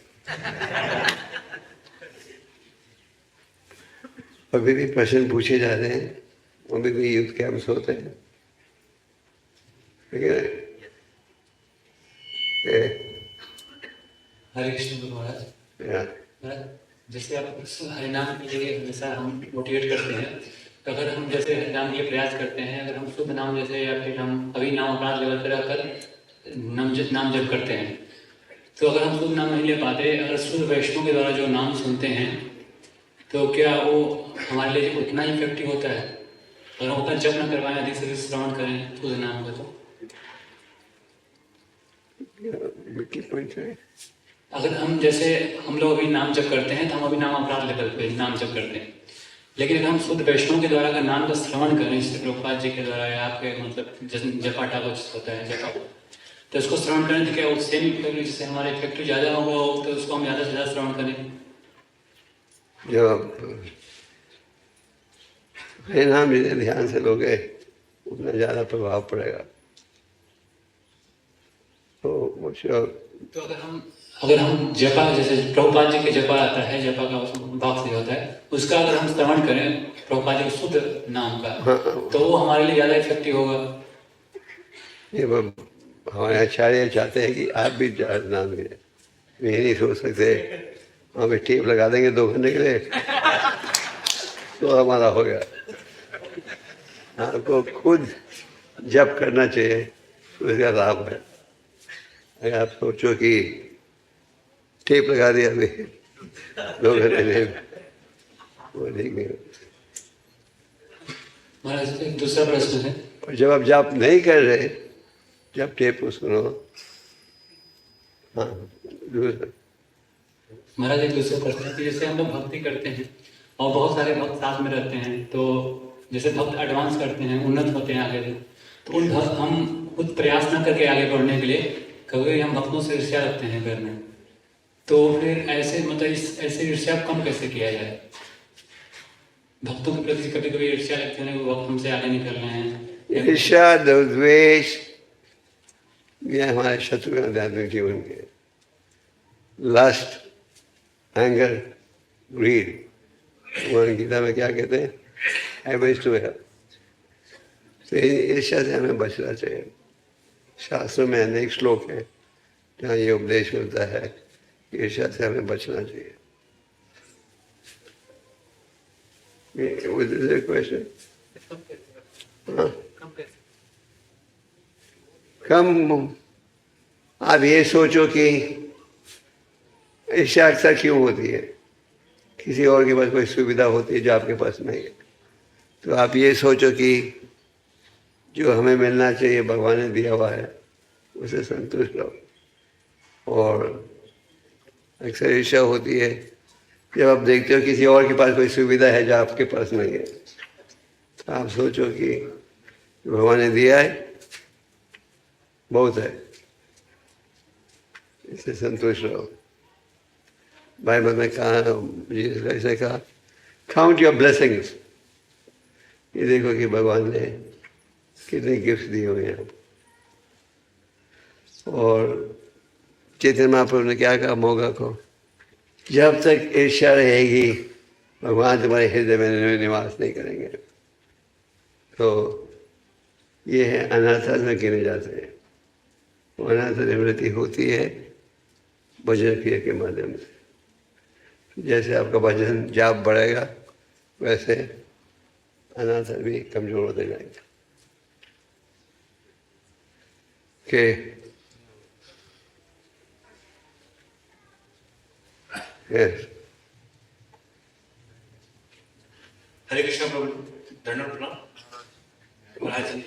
अभी भी प्रश्न पूछे जा रहे हैं, अभी भी यूथ कैंप्स होते हैं, ठीक है। हरे कृष्ण गुरु महाराज। महाराज, जैसे आप हरिनाम के लिए हमेशा हम मोटिवेट करते हैं, तो अगर हम जैसे हरिनाम के लिए प्रयास करते हैं, अगर हम शुद्ध नाम जैसे या फिर हम अभी नाम अपराध लेवल पर रहकर नाम जप करते हैं, तो अगर हम शुद्ध नाम नहीं ले पाते, अगर शुद्ध वैष्णव के द्वारा जो नाम सुनते हैं, तो क्या वो हमारे लिए उतना ही इफेक्टिव होता है? अगर हम उतना जप न करवाएं, अधिक से अधिक श्रवण करें शुद्ध नाम का, तो अगर हम जैसे हम लोग अभी नाम जप करते हैं, तो हम अभी नाम अपराध लेवल पे नाम जप करते हैं, लेकिन अगर हम शुद्ध वैष्णव के द्वारा अगर नाम का श्रवण करें, जैसे प्रभुपाद जी के द्वारा या आपके मतलब जपा टापा होता है जपा, तो उसको श्रवण करें तो क्या वो सेम इफेक्टिव, जिससे हमारा इफेक्टिव ज़्यादा होगा, तो उसको हम ज़्यादा से ज़्यादा श्रवण करें। जब नाम जितने ध्यान से लोगे उतना ज़्यादा प्रभाव पड़ेगा। तो अगर हम जपा, जैसे प्रभुपाद जी के जपा आता है, जपा का बॉक्स जो होता है, उसका अगर हम श्रवण करें प्रभुपाद जी के शुद्ध नाम का, तो वो हमारे लिए ज़्यादा इफेक्टिव होगा। ये हमारे आचार्य चाहते हैं कि आप भी नाम करें, ये नहीं सोच सकते वहाँ पे टेप लगा देंगे 2 घंटे के लिए तो हमारा हो गया। आपको खुद जप करना चाहिए, उसका लाभ है। अगर आप सोचो कि टेप लगा दिया अभी 2 घंटे में, वो ठीक नहीं। महाराज एक दूसरा प्रश्न है। और जब आप जाप नहीं कर रहे, जब टेप को सुनो, हाँ दूसरा महाराज एक दूसरा प्रश्न है कि जैसे हम लोग भक्ति करते हैं और बहुत सारे भक्त साथ में रहते हैं, तो जैसे भक्त एडवांस करते हैं, उन्नत होते हैं आगे, तो उन भक्त हम खुद प्रयास न करके आगे बढ़ने के लिए कभी हम भक्तों से ईर्ष्या रखते हैं घर में, तो फिर ऐसे मतलब ऐसे ईर्ष्या कम कैसे किया जाए? भक्तों के प्रति कभी कभी ईर्ष्या लगती है, वो भक्त हमसे आगे निकल रहे हैं। ईर्ष्या, द्वेष, ये हमारे शत्रु हैं आध्यात्मिक जीवन के। लस्ट, एंगर, ग्रीड, भगवान गीता में क्या कहते हैं? I wish to have. तो ईर्ष्या से हमें बचना चाहिए। शास्त्रों में अनेक श्लोक हैं जहाँ ये उपदेश मिलता है, ईर्ष्या से हमें बचना चाहिए। क्वेश्चन कम। आप ये सोचो कि ईर्ष्या अक्सर क्यों होती है? किसी और के पास कोई सुविधा होती है जो आपके पास नहीं है, तो आप ये सोचो कि जो हमें मिलना चाहिए भगवान ने दिया हुआ है, उसे संतुष्ट रहो। और अक्सर ईर्ष्या होती है जब आप देखते हो किसी और के पास कोई सुविधा है जो आपके पास नहीं है, तो आप सोचो कि भगवान ने दिया है बहुत है, इससे संतुष्ट रहो। बाइबल में कहा, जीसस ऐसे कहा, काउंट योर ब्लेसिंग्स। ये देखो कि भगवान ने कितने गिफ्ट दिए हुए हैं। और चैतन्य महाप्रभु ने क्या कहा मोगा को, जब तक ईर्ष्या रहेगी भगवान तुम्हारे हृदय में निवास नहीं करेंगे। तो ये है अनाथ में गिने जाते हैं। अनाथ निवृत्ति होती है भजन क्रिया के माध्यम से। जैसे आपका भजन जाप बढ़ेगा वैसे अनाथ भी कमजोर होते जाएंगे। कि यस, हरे कृष्ण प्रभु, धन्यवाद प्रणाम महाराज जी।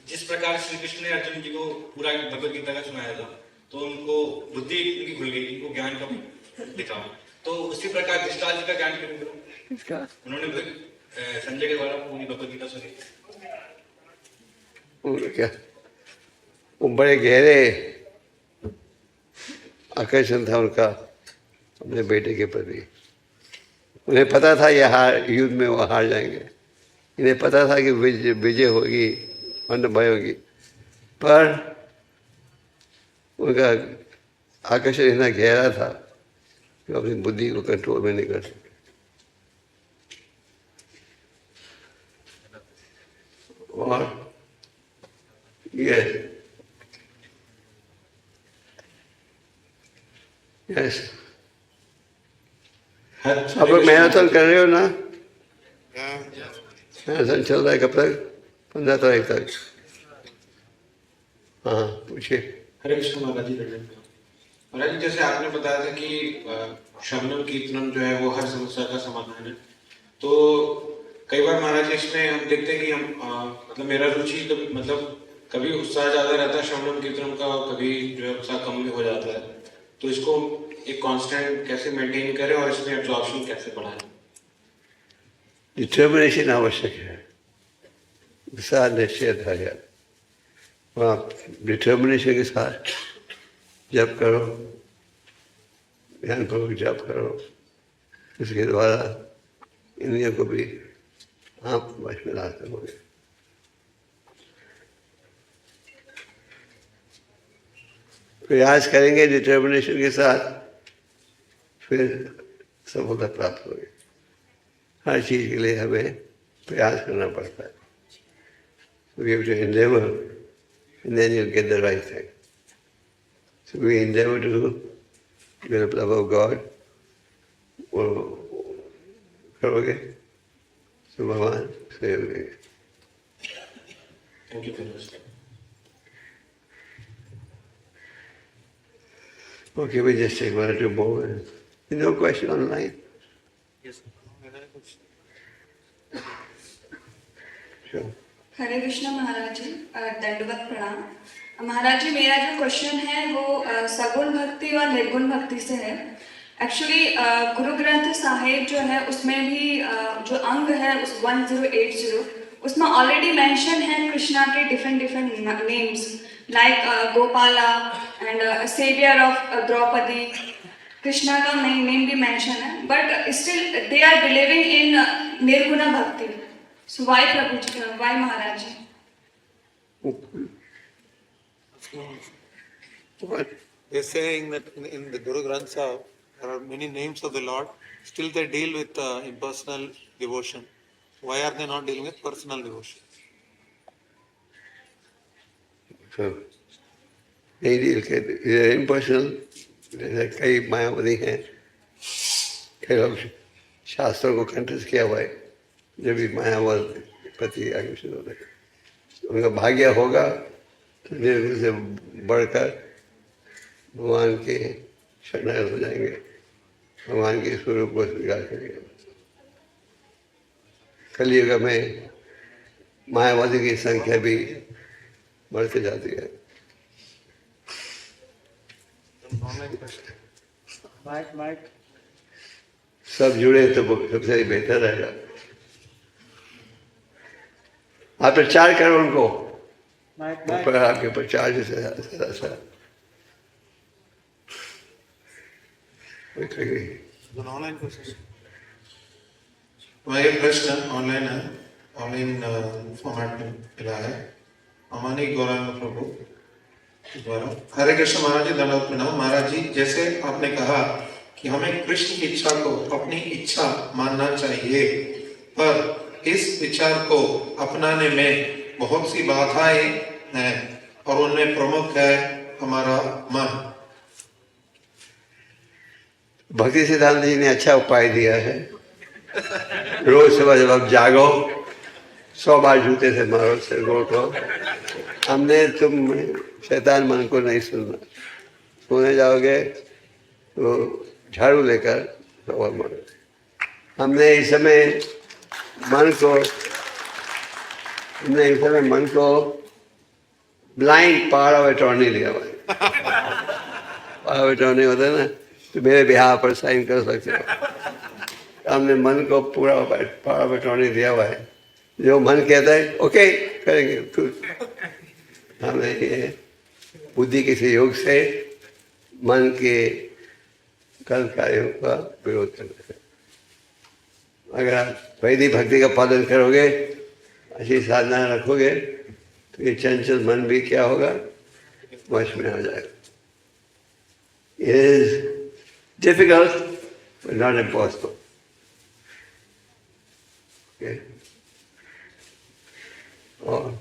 जिस प्रकार श्री कृष्ण ने अर्जुन जी को पूरा भगवत गीता का सुनाया था, तो उनको बुद्धि उनकी खुल गई, उनको ज्ञान का दिखा। तो उसी प्रकार धृतराष्ट्र जी का ज्ञान क्यों मिला? किसका? उन्होंने संजय के द्वारा पूरी भगवत गीता सुनी। क्या वो बड़े गहरे आकर्षण था उनका अपने बेटे के प्रति। उन्हें पता था ये हार, युद्ध में वो हार जाएंगे। इन्हें पता था कि विजय होगी, भय होगी, पर उनका आकर्षण इतना गहरा था कि अपनी बुद्धि को कंट्रोल में नहीं कर सके। और यस, आप लोग मैराथन कर रहे हो ना? मैराथन चल रहा है कब तक? 15 तारीख तक। हाँ पूछिए। हरे कृष्ण महाराज जी। महाराज जी, जैसे आपने बताया था कि श्रवणम कीर्तनम जो है वो हर समस्या का समाधान है, तो कई बार महाराज जी इसमें हम देखते हैं कि हम मतलब मेरा रुचि कभी उत्साह ज्यादा रहता है श्रवणम कीर्तनम का, कभी जो है उत्साह कम भी हो जाता है। तो इसको एक कांस्टेंट कैसे मेंटेन करें और इसमें एब्जॉर्प्शन कैसे बढ़ाएं? डिटर्मिनेशन आवश्यक है, उत्साह निश्चय है। आप डिटर्मिनेशन के साथ जप करो, ध्यान पूर्वक जप करो, इसके द्वारा इंद्रियों को भी आप वश में ला सकोगे। प्रयास करेंगे डिटर्मिनेशन के साथ, फिर सफलता प्राप्त होगी। हर चीज के लिए हमें प्रयास करना पड़ता है। We have to endeavor, and then you'll get the right thing. So we endeavor to develop love of God. वो करोगे तो भगवान सहयोग देंगे। Thank you. Okay, we just take one or two more. No question online? Yes. Sure. हरे कृष्ण महाराज जी, दंडवत प्रणाम। महाराज जी, मेरा जो क्वेश्चन है वो सगुण भक्ति और निर्गुण भक्ति से है। एक्चुअली गुरु ग्रंथ साहिब जो है उसमें भी जो अंग है उस 1080 उसमें ऑलरेडी मेंशन है कृष्णा के different names like Gopala and saviour of Draupadi. Krishna का नेम भी मेंशन है, but still they are believing in nirguna bhakti. So why Prabhuji, why Maharaj? What? They're saying that in the Guru Granth Sahib, there are many names of the Lord. Still they deal with impersonal devotion. Why are they not dealing with personal devotion? So, नहीं deal करते, impersonal, जैसे कई मायावादी हैं, कई लोग शास्त्रों को कंठस्थ किया हुआ है, जब भी मायावाद पति आगे होता है, उनका भाग्य होगा तो निर्गुण से बढ़कर भगवान के शरणागत हो जाएंगे, भगवान के स्वरूप को स्वीकार करेंगे। कलियुग में मायावादी की संख्या भी बढ़ती जाती है। सब जुड़े तो सबसे बेहतर रहेगा। आप प्रचार करो उनको, ऊपर आपके प्रचार जैसे ऑनलाइन क्वेश्चन। मैं ये प्रश्न ऑनलाइन है, ऑनलाइन फॉर्मेट में मिला है। अमानी गौरांग प्रभु द्वारा। हरे कृष्ण महाराज जी, दंडवत प्रणाम। महाराज जी, जैसे आपने कहा कि हमें कृष्ण की इच्छा को अपनी इच्छा मानना चाहिए, पर इस विचार को अपनाने में बहुत सी बाधाएं हैं और उनमें प्रमुख है हमारा मन। भक्ति सिद्धांत जी ने अच्छा उपाय दिया है। रोज सुबह जब आप जागो 100 बार जूते से मारो सिर को। हमने तुम शैतान मन को नहीं सुनना, सोने जाओगे तो झाड़ू लेकर सवाल मारो। हमने इस समय मन को ब्लाइंड पावर ऑफ अटॉर्नी लिया हुआ है। पावर ऑफ अटॉर्नी होता है ना, तो मेरे बिहार पर साइन कर सकते हो। हमने मन को पूरा पावर ऑफ अटॉर्नी दिया हुआ है। जो मन कहता है ओके करेंगे। हमने ये बुद्धि के सहयोग से मन के गलत कार्यों का विरोध करना है। अगर आप वैदिक भक्ति का पालन करोगे, अच्छी साधना रखोगे, तो ये चंचल मन भी क्या होगा, वश में आ जाएगा। It is difficult but not impossible. Okay? और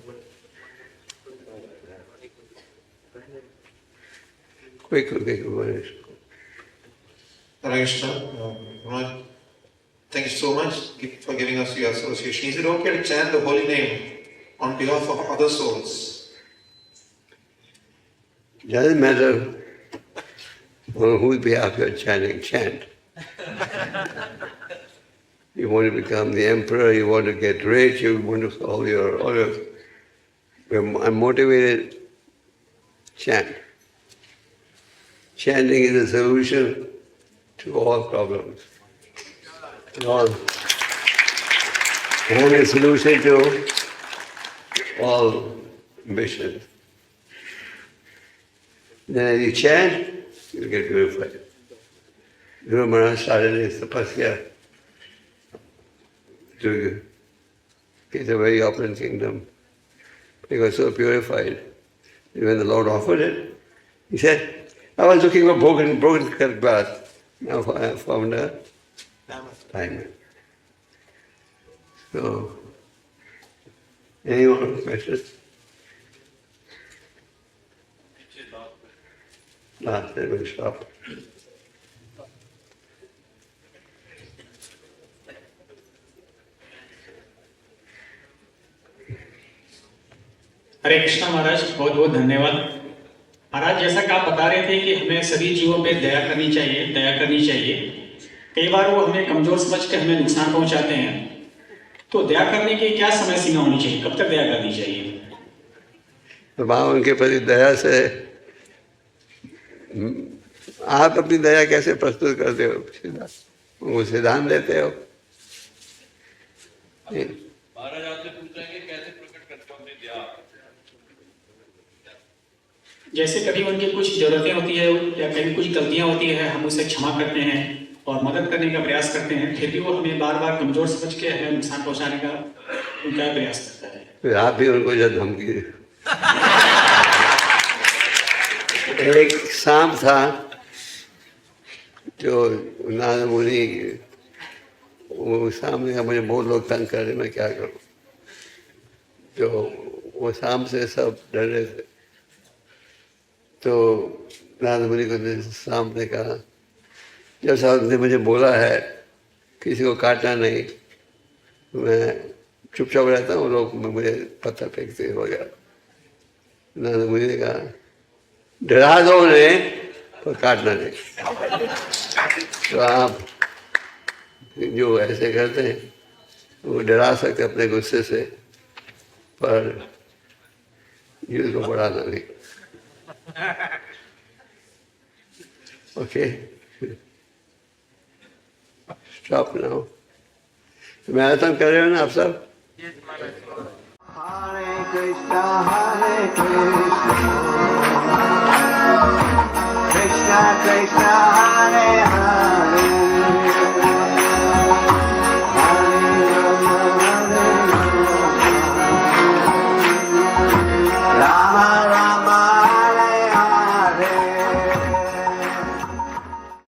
quick. Hare Krishna. Thank you so much for giving us your association. Is it okay to chant the holy name on behalf of other souls? Doesn't matter on whose behalf you're chanting, chant. You want to become the emperor, you want to get rich, you want to solve all your unmotivated, chant. Chanting is the solution to all problems. And a solution to all ambitions. Then as you chant, you get purified. Guru Maharaj started his tapasya to get a very opulent kingdom. He got so purified. And when the Lord offered it, he said, I was looking for broken glass. Now I found a diamond. So, any more questions? Last, then we'll stop. हरे कृष्णा महाराज, बहुत बहुत धन्यवाद। महाराज, जैसा कि आप बता रहे थे कि हमें सभी जीवों पे दया करनी चाहिए, दया करनी चाहिए। कई बार वो हमें कमजोर समझ के हमें नुकसान पहुंचाते हैं, तो दया करने की क्या समय सीमा होनी चाहिए, कब तक दया करनी चाहिए? तो वहाँ उनके प्रति दया से आप अपनी दया कैसे प्रस्तुत करते हो? सीधा वो सिद्धांत देते हो। महाराज आपसे पूछ रहे हैं कि कैसे प्रकट करते हो अपनी दया? जैसे कभी उनकी कुछ जरूरतें होती है या कभी कुछ गलतियां होती है, हम उसे क्षमा करते हैं और मदद करने का प्रयास करते हैं, फिर भी वो हमें बार बार कमजोर समझ के हमें नुकसान पहुंचाने का उनका प्रयास करता है। फिर आप भी उनको जब धमकी एक सांप था जो नारद मुनि, वो सामने का मुझे बहुत लोग तंग कर रहे, मैं क्या करूं? जो वो सांप से सब डर रहे थे, तो नारद मुनि को सांप ने कहा, जब साहब ने मुझे बोला है किसी को काटना नहीं, मैं चुपचाप रहता हूँ, लोग मुझे पत्थर फेंकते वगैरह। नारद मुनि ने कहा, डरा दो उन्हें पर काटना नहीं। तो आप जो ऐसे करते हैं वो डरा सकते अपने गुस्से से, पर युद्ध को बढ़ाना नहीं। Okay, stop now. मैराथन कर रहे हो ना आप सब? हरे कृष्णा कृष्णा कृष्णा